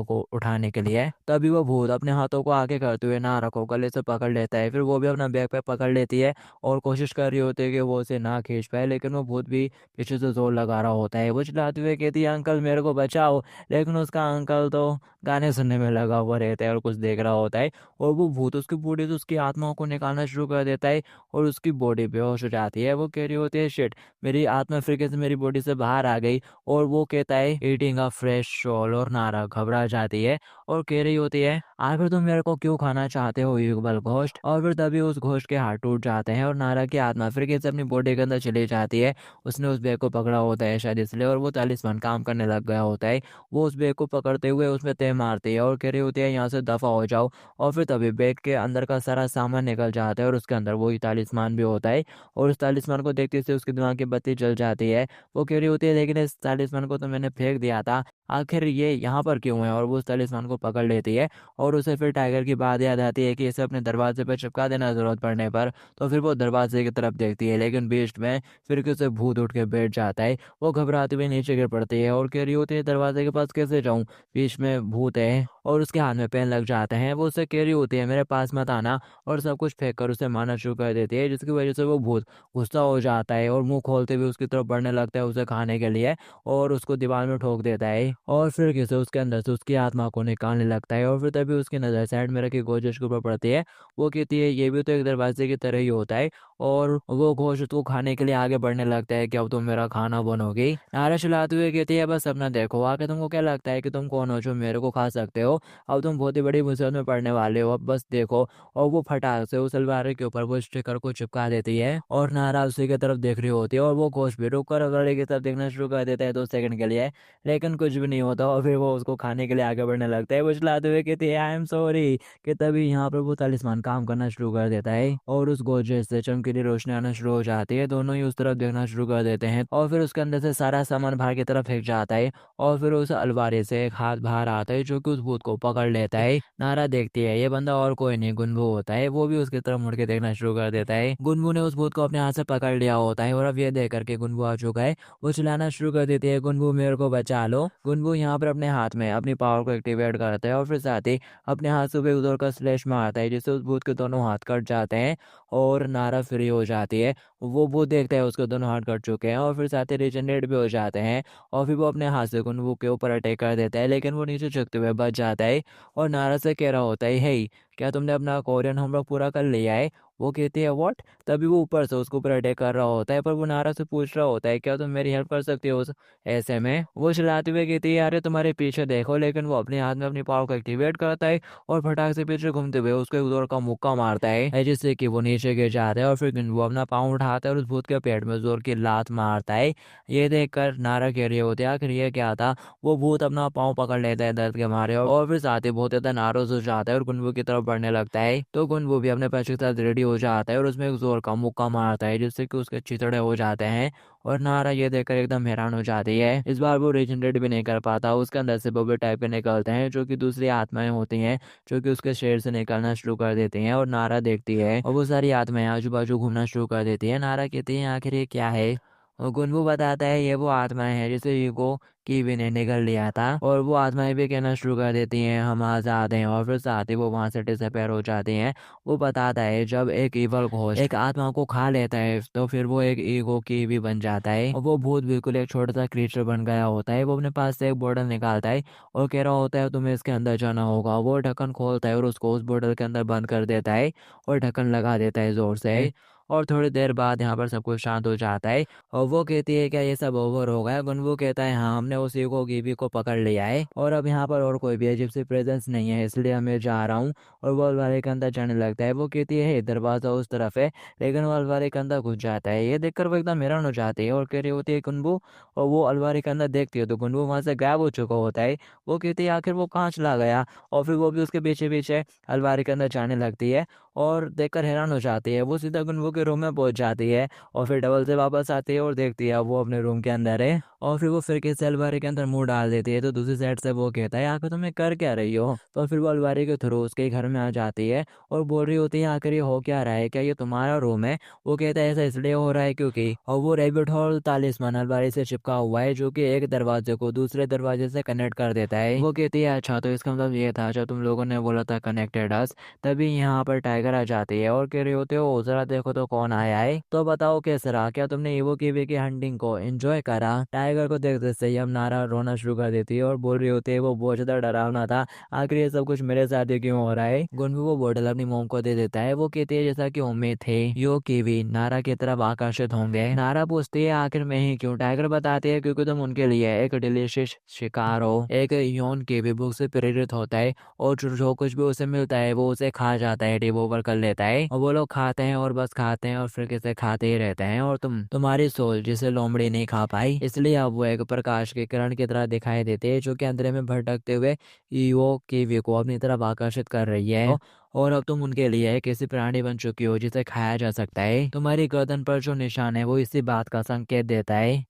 को उठाने के लिए। तभी वो भूत अपने हाथों को आगे करते हुए नारा को गले से पकड़ लेता है। फिर वो भी अपना बैग पैक पकड़ लेती है और कोशिश कर रही होती है कि वो उसे ना खींच पाए, लेकिन वो भूत भी पीछे से ज़ोर लगा रहा होता है। वो चिल्लाते हुए कहती है, अंकल मेरे को बचाओ, लेकिन उसका अंकल तो गाने सुनने में लगा हुआ रहता है और कुछ देख रहा होता है। और वो भूत उसकी बॉडी से उसकी आत्माओं को निकालना शुरू कर देता है और उसकी बॉडी बेहोश हो जाती है। वो कह रही होती है, शिट, मेरी आत्मा फिर से मेरी बॉडी से बाहर आ गई। और वो कहता है, ईटिंग अ फ्रेश सोल। और नारा घबरा जाती है और कह रही होती है, आखिर तुम मेरे को क्यों खाना चाहते हो युगल घोस्ट। और फिर तभी उस घोस्ट के हाथ टूट जाते हैं और नारा की आत्मा फिर से अपनी बॉडी के अंदर चली जाती है। उसने उस बैग को पकड़ा होता है शायद इसलिए, और वो तालिस्मान काम करने लग गया होता है। वो उस बैग को पकड़ते हुए उसमें तय मारती है और कह रही होती है, यहाँ से दफा हो जाओ। और फिर तभी बैग के अंदर का सारा सामान निकल जाता है और उसके अंदर वही तालिस्मान भी होता है। और उस तालिस्मान को देखते से उसके दिमाग की बत्ती जल जाती है। वो कह रही होती है, लेकिन इस तालिस्मान को तो मैंने फेंक दिया था, आखिर ये यहाँ पर क्यों है। और वो उस तालिस्मान को पकड़ लेती है और उसे फिर टाइगर की बात याद आती है कि इसे अपने दरवाजे पर चिपका देना जरूरत पड़ने पर। तो फिर वो दरवाजे की तरफ देखती है, लेकिन बीच में फिर किसी भूत उठ के बैठ जाता है। वो घबराते हुए नीचे गिर पड़ती है और कह रही होती है, दरवाजे के पास कैसे जाऊं, बीच में भूत है। और उसके हाथ में पेन लग जाते हैं। वो उससे कह रही होती है, मेरे पास मत आना। और सब कुछ फेंक कर उसे मारना शुरू कर देती है, जिसकी वजह से वो भूत गुस्सा हो जाता है और मुंह खोलते हुए उसकी तरफ बढ़ने लगता है उसे खाने के लिए, और उसको दीवार में ठोक देता है। और फिर किसे उसके अंदर से उसकी आत्मा को निकालने लगता है। और फिर तभी उसकी नज़र साइड में रखी गोजश के ऊपर पड़ती है। वो कहती है, ये भी तो एक दरवाजे की तरह ही होता है। और वो घोष उसको खाने के लिए आगे बढ़ने लगता है कि अब तुम मेरा खाना बनोगी। नारा चिल्लाते हुए कहती है, बस सपना देखो, आके तुमको क्या लगता है कि तुम कौन हो जो मेरे को खा सकते हो। अब तुम बहुत ही बड़ी मुसीबत में पड़ने वाले हो, अब बस देखो। और वो फटाक से उस अलमारी के ऊपर वो स्टिकर को चिपका देती है और नारा उसी की तरफ देख रही होती है। और वो घोष भी रुक कर अलमारी की तरफ देखना शुरू कर देता है 2 सेकंड के लिए, लेकिन कुछ भी नहीं होता। और फिर वो उसको खाने के लिए आगे बढ़ने लगता है। वो चिल्लाते हुए कहती है, आई एम सॉरी। कि तभी यहाँ पर वो तालिस्मान काम करना शुरू कर देता है और उस गोजे से चमकीली रोशनी आना शुरू हो जाती है। दोनों ही उस तरफ देखना शुरू कर देते हैं और फिर उसके अंदर से सारा सामान बाहर की तरफ फेंक जाता है। और फिर उस अलमारी से एक हाथ बाहर आता है जो कि उस भूत को पकड़ लेता है। नारा देखती है ये बंदा और कोई नहीं, गुनगु होता है। वो भी उसकी तरफ मुड़ के देखना शुरू कर देता है। गुनगु ने उस भूत को अपने हाथ से पकड़ लिया होता है और अब ये देख करके गुनगु आ चुका है। वो चिल्लाना शुरू कर देती है, गुनगु मेरे को बचा लो। गुनगु यहाँ पर अपने हाथ में अपनी पावर को एक्टिवेट करता है और फिर साथ ही अपने हाथ से उधर का स्लैश मारता है, जिससे उस भूत के दोनों हाथ कट जाते हैं और नारा फ्री हो जाती है। वो भूत देखता है उसके दोनों हाथ कट चुके हैं और फिर साथ ही रीजनरेट भी हो जाते हैं। और फिर वो अपने हाथ से गुनगु के ऊपर अटैक कर देता है, लेकिन वो नीचे झुकते हुए बच जाता है और नारा से कह रहा होता है, हे क्या तुमने अपना कोरियन होमवर्क पूरा कर लिया है। वो कहती है, व्हाट। तभी वो ऊपर से उसके ऊपर अटैक कर रहा होता है, पर वो नारा से पूछ रहा होता है, क्या तुम मेरी हेल्प कर सकती हो ऐसे में। वो चिल्लाते हुए कहती है, अरे तुम्हारे पीछे देखो। लेकिन वो अपने हाथ में अपनी पावर को एक्टिवेट करता है और फटाक से पीछे घूमते हुए उसको एक जोर का मुक्का मारता है, जिससे कि वो नीचे गिर जाता है। और फिर वो अपना पाँव उठाता है और उस भूत के पेट में जोर की लात मारता है। ये देखकर नारा कह रही होती है, आखिर ये क्या था। वो भूत अपना पाँव पकड़ लेता है दर्द के मारे और फिर साथ ही बहुत ज्यादा नाराज हो जाता है और गुनगु की तरफ बढ़ने लगता है। तो गुनगु भी अपने पैसे के साथ रेडी हो जाता है और उसमें एक जोर का मुक्का मारता है, जिससे कि उसके चिथड़े हो जाते हैं। और नारा ये देखकर एकदम हैरान हो जाती है। इस बार वो रीजनरेट भी नहीं कर पाता, उसके अंदर से बबल टाइप के निकलते हैं जो कि दूसरी आत्माएं होती हैं, जो कि उसके शरीर से निकलना शुरू कर देती हैं। और नारा देखती है और वो सारी आत्माएं आजू बाजू घूमना शुरू कर देती है। नारा कहती है, आखिर ये क्या है। और गुनगु बताता है, ये वो आत्माएं हैं जिसे ईगो की भी ने निगल लिया था। और वो आत्माएं भी कहना शुरू कर देती हैं, हम आज़ाद हैं। और फिर साथ ही वो वहाँ से डिसअपेयर हो जाती हैं। वो बताता है, जब एक इवल घोस्ट एक आत्मा को खा लेता है तो फिर वो एक ईगो की भी बन जाता है और वो भूत बिल्कुल एक छोटा सा क्रीचर बन गया होता है। वो अपने पास से एक बोतल निकालता है और कह रहा होता है, तुम्हें इसके अंदर जाना होगा। वो ढक्कन खोलता है और उसको उस बोतल के अंदर बंद कर देता है और ढक्कन लगा देता है जोर से। और थोड़ी देर बाद यहाँ पर सब कुछ शांत हो जाता है और वो कहती है, क्या ये सब ओवर हो गया। गुनगु कहता है, हाँ, हमने उसी को कीवी को पकड़ लिया है और अब यहाँ पर और कोई भी अजीब सी प्रेजेंस नहीं है, इसलिए मैं जा रहा हूँ। और वो अलमारी के अंदर जाने लगता है। वो कहती है, दरवाजा उस तरफ है, लेकिन वो अलमारी के अंदर घुस जाता है। ये देखकर वो एकदम हैरान हो जाती है और कह रही होती है, गुनगु। और वो अलमारी के अंदर देखती है तो गुनगु वहाँ से गायब हो चुका होता है। वो कहती है, आखिर वो कहाँ चला गया। और फिर वो भी उसके पीछे पीछे अलमारी के अंदर जाने लगती है और देखकर हैरान हो जाती है। वो सीधा गुनगु के रूम में पहुंच जाती है और फिर डबल से वापस आती है और देखती है वो अपने रूम के अंदर है और फिर वो फिर किसी अलमारी के अंदर मुंह डाल देती है। तो दूसरी साइड से वो कहता है आखिर तुम्हें कर क्या रही हो। तो फिर वो अलमारी के थ्रू उसके घर में आ जाती है और बोल रही होती है आखिर ये हो क्या रहा है, क्या ये तुम्हारा रूम है। वो कहता है ऐसा इसलिए हो रहा है क्योंकि और वो रैबिट हॉल तालिस्मान अलमारी से चिपका हुआ है जो कि एक दरवाजे को दूसरे दरवाजे से कनेक्ट कर देता है। वो कहती है अच्छा तो इसका मतलब ये था जब तुम लोगों ने बोला था कनेक्टेड अस, तभी यहाँ पर टाइगर आ जाती है और कह रही होती हो जरा देखो तो कौन आया है। तो बताओ कैसा रहा, क्या तुमने ईवो कीवी की हंटिंग को एंजॉय करा। टाइगर को देखते से ही अब नारा रोना शुरू कर देती है और बोल रही होती है वो बहुत ज्यादा डरावना था, आखिर ये सब कुछ मेरे साथ ही क्यों हो रहा है। गुनगु वो बोतल अपनी मोम को दे देता है। वो कहती है जैसा कि उम्मीद थे यो कीवी नारा की तरफ आकर्षित होंगे। नारा पूछती है आखिर मैं ही क्यों। टाइगर बताती है क्योंकि तुम उनके लिए एक डिलीशियस शिकार हो। एक यौन कीवी भूख से प्रेरित होता है और जो कुछ भी उसे मिलता है वो उसे खा जाता है, टेक ओवर कर लेता है और वो लोग खाते हैं और बस खाते हैं और फिर किसे खाते ही रहते हैं। और तुम्हारी सोल जिसे लोमड़ी नहीं खा पाई, इसलिए अब वो एक प्रकाश के किरण की तरह दिखाई देते हैं जो कि अंधेरे में भटकते हुए ईवो कीवी को अपनी तरफ आकर्षित कर रही है। और अब तुम उनके लिए एक ऐसी प्राणी बन चुकी हो जिसे खाया जा सकता है। तुम्हारी गर्दन पर जो निशान है वो इसी बात का संकेत देता है।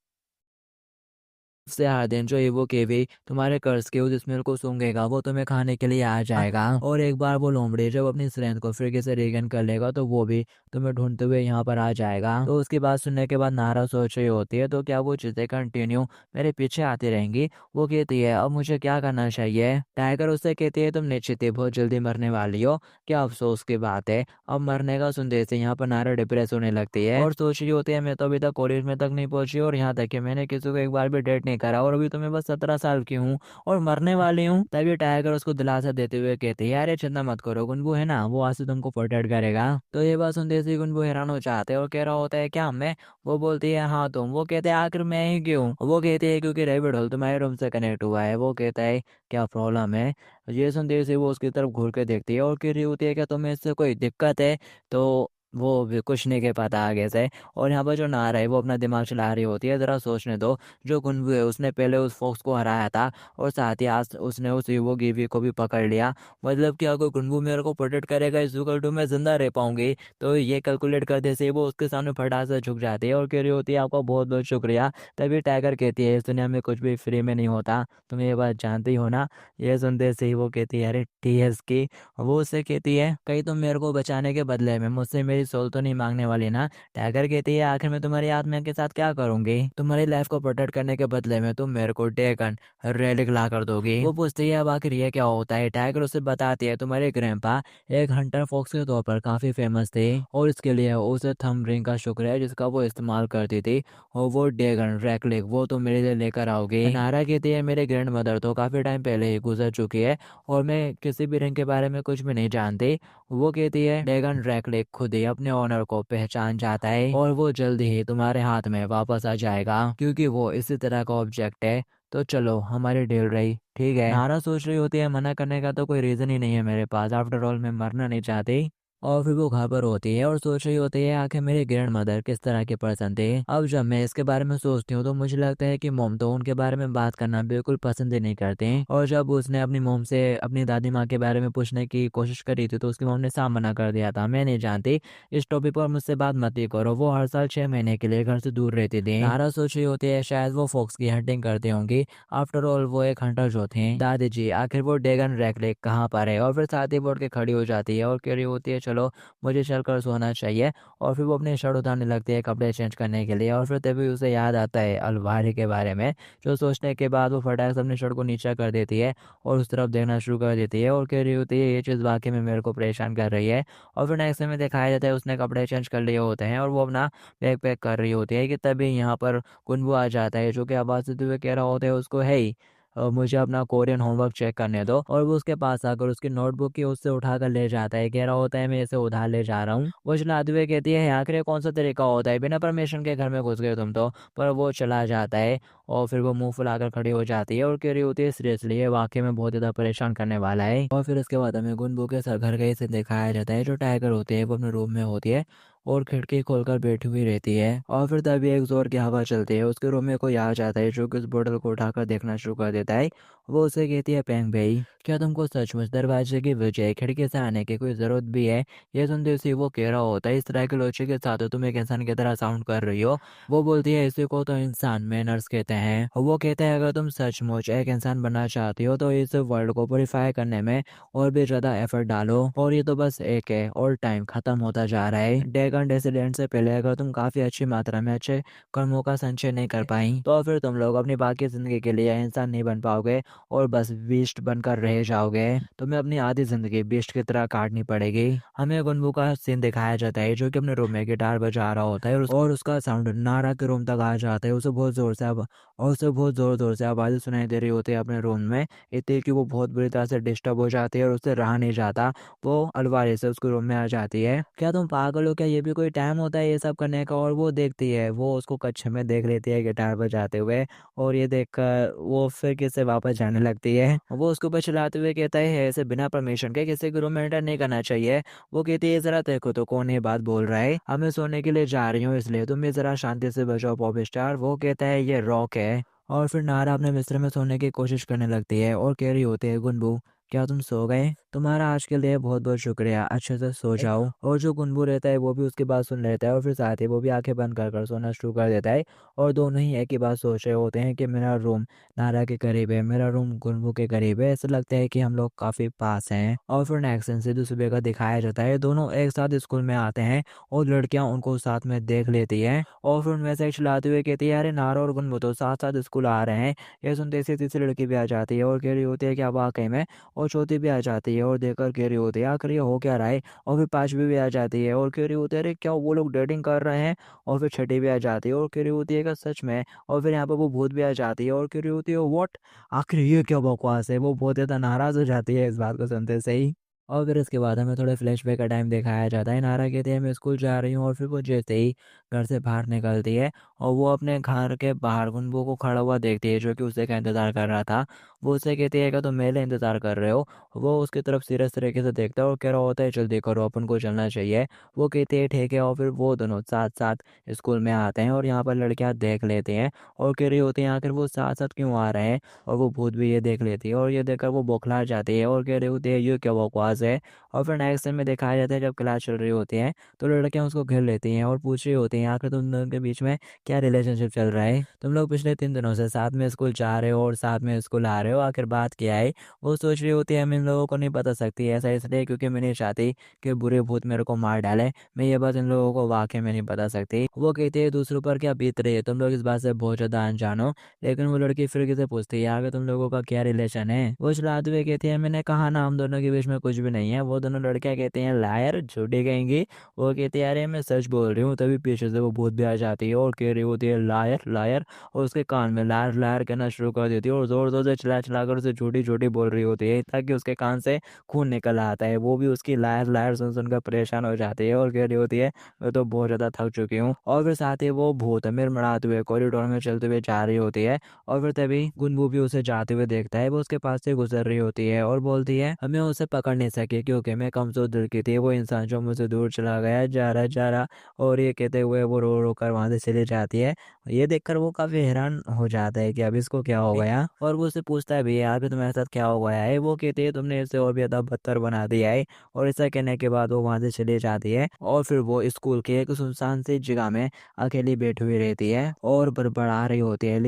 से हर दिन जो ईवो केवी तुम्हारे कर्ज के उस स्मेल को सूंघेगा वो तुम्हें खाने के लिए आ जाएगा। और एक बार वो लोमड़ी जब अपनी स्ट्रेंथ को फिर से रिगेन कर लेगा तो वो भी तुम्हें ढूंढते हुए यहाँ पर आ जाएगा। तो उसकी बात सुनने के बाद नारा सोच रही होती है तो क्या वो चीजें कंटिन्यू मेरे पीछे आती रहेंगी। वो कहती है अब मुझे क्या करना चाहिए। टाइगर उससे कहती है तुम निश्चित ही बहुत जल्दी मरने वाली हो, क्या अफसोस की बात है। अब मरने का सुनते से यहाँ पर नारा डिप्रेस होने लगती है और सोच रही होती है मैं तो अभी तक कॉलेज में तक नहीं पहुंची और यहाँ तक कि मैंने किसी को एक बार भी डेट नहीं करा और अभी तो मैं बस 17 साल की हूँ और मरने वाली हूँ। तभी टाइगर उसको दिलासा देते हुए कहते हैं यार ये चिंता मत करो, गुनगु है ना वो आज से तुमको प्रोटेक्ट करेगा। तो ये बात सुनते ही गुनगु हैरान हो जाते हैं और कह रहा होता है क्या मैं। वो बोलती है हाँ तुम। वो कहते हैं आखिर मैं ही क्यों। वो कहती है क्योंकि रैबिट होल तुम्हारे रूम से कनेक्ट हुआ है। वो कहता है क्या प्रॉब्लम है। ये सुनते ही वो उसकी तरफ घूर के देखती है और कह रही होती है क्या तुम्हें इससे कोई दिक्कत है। तो वो भी कुछ नहीं कह पाता आगे से। और यहाँ पर जो नारा है वो अपना दिमाग चला रही होती है, जरा सोचने दो जो गुनगु है उसने पहले उस फॉक्स को हराया था और साथ ही आज उसने उस ईवो गिवी को भी पकड़ लिया। मतलब कि अगर गुनगु मेरे को प्रोटेक्ट करेगा इस टू मैं जिंदा रह पाऊंगी। तो ये कैलकुलेट करते से वो उसके सामने फटाक से झुक जाती है और कह रही होती है आपका बहुत बहुत शुक्रिया। तभी टाइगर कहती है इस दुनिया में कुछ भी फ्री में नहीं होता, तुम ये बात जानती हो ना। ये सुनते से ही वो कहती है अरे टीएस की। वो उससे कहती है कहीं तुम मेरे को बचाने के बदले में मुझसे मेरी सोल तो नहीं मांगने वाली ना। टाइगर कहती है आखिर में तुम्हारी आत्मा के साथ क्या करूंगी। तुम्हारी लाइफ को प्रोटेक्ट करने के बदले में तुम मेरे को टेकन रेलिक ला कर दोगी। वो पूछती है अब आखिर ये क्या होता है। टाइगर उसे बताती है तुम्हारे ग्रैंपा एक हंटर फॉक्स के तौर पर काफी फेमस थे और इसके लिए उसे थंब रिंग का शुक्र है जिसका वो इस्तेमाल करती थी। और वो डेगन रैकलिक वो तुम मेरे लिए लेकर आओगे। नारा कहती है मेरे ग्रैंड मदर तो काफी टाइम पहले ही गुजर चुकी है और मैं किसी भी रिंग के बारे में कुछ भी नहीं जानती। वो कहती है डेगन रैकलिक खुद ही अपने ऑनर को पहचान जाता है और वो जल्द ही तुम्हारे हाथ में वापस आ जाएगा क्योंकि वो इसी तरह का ऑब्जेक्ट है। तो चलो हमारी डील रही ठीक है। नारा सोच रही होती है मना करने का तो कोई रीजन ही नहीं है मेरे पास, आफ्टर ऑल मैं मरना नहीं चाहती। और फिर वो घर पर होती है और सोच रही होती है आखिर मेरे ग्रैंड मदर किस तरह के पर्सन थे। अब जब मैं इसके बारे में सोचती हूँ तो मुझे लगता है कि मोम तो उनके बारे में बात करना बिल्कुल पसंद ही नहीं करते। और जब उसने अपनी मोम से अपनी दादी माँ के बारे में पूछने की कोशिश करी थी तो उसकी मोम ने साफ मना कर दिया था मैं नहीं जानती, इस टॉपिक पर मुझसे बात मत ही करो। वो हर साल 6 महीने के लिए घर से दूर रहती थी। नारा सोच रही होती है शायद वो फॉक्स की हंटिंग करती होंगी, आफ्टर ऑल वो एक हंटर जो थे। दादी जी आखिर वो डेगन रैकलेक कहाँ पर है। और फिर साथ ही बोल के खड़ी हो जाती है और कह रही होती है चलो मुझे चलकर सोना चाहिए। और फिर वो अपनी शर्ट उतारने लगती है कपड़े चेंज करने के लिए और फिर तभी उसे याद आता है अलमारी के बारे में। जो सोचने के बाद वो फटाक से अपनी शर्ट को नीचा कर देती है और उस तरफ देखना शुरू कर देती है और कह रही होती है ये चीज़ वाकई में मेरे को परेशान कर रही है। और फिर नेक्स्ट में दिखाया जाता है उसने कपड़े चेंज कर लिए होते हैं और वो अपना बैग पैक कर रही होती है कि तभी यहाँ पर कुनबू आ जाता है जो कि आवाज़ देते हुए कह रहा होता है उसको है मुझे अपना कोरियन होमवर्क चेक करने दो। और वो उसके पास आकर उसकी नोटबुक की उससे उठाकर ले जाता है, कह रहा होता है मैं इसे उधार ले जा रहा हूँ। वो चलाते हुए कहती है आखिर कौन सा तरीका होता है, बिना परमिशन के घर में घुस गए तुम तो। पर वो चला जाता है और फिर वो मुंह फुलाकर खड़ी हो जाती है और कह रही होती है सीरियसली ये वाकई में बहुत ज़्यादा परेशान करने वाला है। और फिर उसके बाद हमें गुनबू के सर घर गए से दिखाया जाता है। जो टाइगर होती है वो अपने रूम में होती है और खिड़की खोलकर बैठी हुई रहती है। और फिर तभी एक जोर की हवा चलती है, उसके रूम में कोई आ जाता है जो कि उस बोतल को उठाकर देखना शुरू कर देता है। वो उसे कहती है, पेंग भाई, क्या तुमको सचमुच दरवाजे की बजाय खिड़की से आने की कोई जरूरत भी है? ये सुनते उसी वो कह रहा होता है, इस तरह के लॉजिक के साथ तो तुम एक इंसान की तरह साउंड कर रही हो। वो बोलती है, इसी को तो इंसान मैनर्स कहते हैं। वो कहते हैं, अगर तुम सचमुच एक इंसान बनना चाहती हो तो इस वर्ल्ड को प्योरीफाई करने में और भी ज्यादा एफर्ट डालो। और ये तो बस एक है और टाइम खत्म होता जा रहा है। डेकन डेसिडेंट से पहले अगर तुम काफी अच्छी मात्रा में अच्छे कर्मों का संचय नहीं कर पाई तो फिर तुम लोग अपनी बाकी जिंदगी के लिए इंसान नहीं बन पाओगे और बस बीस्ट बनकर रह जाओगे। तुम्हें अपनी आधी जिंदगी बीस्ट की तरह काटनी पड़ेगी। हमें गुनगु का सीन दिखाया जाता है जो कि अपने रूम में गिटार बजा रहा होता है और उसका साउंड नारा के रूम तक आ जाता है। उसे बहुत जोर से अब और उसे बहुत जोर जोर से आवाज़ें सुनाई दे रही होती है अपने रूम में, इतनी कि वो बहुत बुरी तरह से डिस्टर्ब हो जाती है और उससे रहा नहीं जाता। वो अलवारी से उसके रूम में आ जाती है। क्या तुम पागल हो क्या? ये भी कोई टाइम होता है ये सब करने का? और वो देखती है, वो उसको कच्चे में देख लेती है गिटार बजाते हुए। और ये देखकर वो फिर किसी वापस जाने लगती है। वो उसके ऊपर चिल्लाते हुए कहता है, ऐसे बिना परमिशन के किसी के रूम में एंटर नहीं करना चाहिए। वो कहती है, जरा देखो तो कौन ये बात बोल रहा है? अब मैं सोने के लिए जा रही हूँ इसलिए तुम ये जरा शांति से बजाओ पॉप स्टार। वो कहता है, ये रॉक है। और फिर नारा अपने बिस्तर में सोने की कोशिश करने लगती है और कह रही होती है, गुनबू क्या तुम सो गए? तुम्हारा आज के लिए बहुत बहुत शुक्रिया, अच्छे से सो जाओ। और जो गुनगु रहता है वो भी उसकी बात सुन लेता है और फिर साथ ही वो भी आंखें बंद कर सोना शुरू कर देता है। और दोनों ही एक ही बात सोच रहे होते हैं कि मेरा रूम नारा के करीब है, मेरा रूम गुनगु के करीब है। ऐसा लगता है कि हम लोग काफी पास हैं। और फिर नेक्स्ट सीन सीधे सुबह का दिखाया जाता है। दोनों एक साथ स्कूल में आते हैं और लड़कियां उनको साथ में देख लेती हैं और फिर उनमें से चिल्लाते हुए कहती है, अरे नारा और गुनगु तो साथ साथ स्कूल आ रहे हैं। ये सुनते ही तीसरी लड़की भी आ जाती है और कह रही होती है, क्या वाकई में? और चौथी भी आ जाती है और देखकर कह रही होती है, आखिर ये हो क्या रहा है? और फिर पांचवी भी आ जाती है और कह रही होती है, अरे क्या वो लोग डेटिंग कर रहे हैं? और फिर छठी भी आ जाती है और कह रही होती है कि सच में? और फिर यहाँ पर वो भूत भी आ जाती है और कह रही होती है, व्हाट? आखिर ये क्या बकवास है? वो बहुत ज़्यादा नाराज हो जाती है इस बात को सुनते से ही। और फिर इसके बाद हमें थोड़े फ्लैशबैक का टाइम दिखाया जाता है। नारा कहती है, मैं स्कूल जा रही हूँ। और फिर वो जैसे ही घर से बाहर निकलती है और वो अपने घर के बाहर गुनबो को खड़ा हुआ देखती है जो कि उसे का इंतजार कर रहा था। वो उससे कहती है कि तुम मेरे इंतजार कर रहे हो? वो उसकी तरफ सीरियस तरीके से देखता है और कह रहा होता है, जल्दी करो अपन को चलना चाहिए। वो कहती है, ठीक है। और फिर वो दोनों साथ साथ स्कूल में आते हैं और यहाँ पर लड़कियाँ देख लेते हैं और कह रही होती हैं, आखिर वो साथ साथ क्यों आ रहे हैं? और वो भूत भी ये देख लेती है और ये देखकर वो बौखला जाती है और कह रही होती है, ये क्या बकवास है? और फिर नेक्स्ट सीन में दिखाया जाता है जब क्लास चल रही होती है तो लड़कियां उसको घेर लेती हैं और पूछ रही होती हैं, आखिर तुम दोनों के बीच में क्या रिलेशनशिप चल रहा है? तुम लोग पिछले 3 दिनों से साथ में स्कूल जा रहे हो और साथ में स्कूल आ रहे हो, आखिर बात क्या है? वो सोच रही होती है, हम इन लोगों को नहीं बता सकती। ऐसा इसलिए क्योंकि मैं नहीं चाहती कि बुरे भूत मेरे को मार डाले। मैं ये बात इन लोगों को वाकई में नहीं बता सकती। वो कहती है, दूसरों पर क्या बीत रही है? तुम लोग इस बात से बहुत ज्यादा अनजान हो। लेकिन वो लड़की फिर किसे पूछती है, आगे तुम लोगों का क्या रिलेशन है? वो चलाते हुए कहती है, मैंने कहा ना हम दोनों के बीच में कुछ भी नहीं है। वो दोनों लड़कियां कहती हैं, लायर, झूठी कहेंगी। वो कहती है, अरे मैं सच बोल रही हूँ। तभी पीछे से वो भूत भी आ जाती है और कह रही होती है, लायर लायर। और उसके कान में लायर लायर कहना शुरू कर देती है और जोर जोर से चिल्ला चिल्ला कर उसे झूठी झूठी बोल रही होती है ताकि उसके कान से खून निकल आता है। वो भी उसकी लायर लायर सुन सुनकर परेशान हो जाती है और कह रही होती है, मैं तो बहुत ज्यादा थक चुकी हूँ। और फिर साथ ही वो भूत मिड़मिड़ाते हुए कॉरिडोर में चलते हुए जा रही होती है और फिर तभी गुनगु भी उसे जाते हुए देखता है। वो उसके पास से गुजर रही होती है और बोलती है, हमें उसे पकड़ नहीं सके क्योंकि मैं कमजोर दिल की थी। वो इंसान जो मुझसे दूर चला गया, जा रहा। और ये कहते हुए वो रो रो कर वहां से चली जाती है। ये देखकर वो काफी हैरान हो जाता है कि अब इसको क्या हो गया। और वो उसे पूछता है भी, यार भी तुम्हारे साथ क्या हो गया है? वो कहती है, तुमने इसे और भी ज्यादा बदतर बना दिया है। और ऐसा कहने के बाद वो वहां से चली जाती है और फिर वो स्कूल के एक सुनसान सी जगह में अकेली बैठी हुई रहती है और बड़बड़ा रही होती है,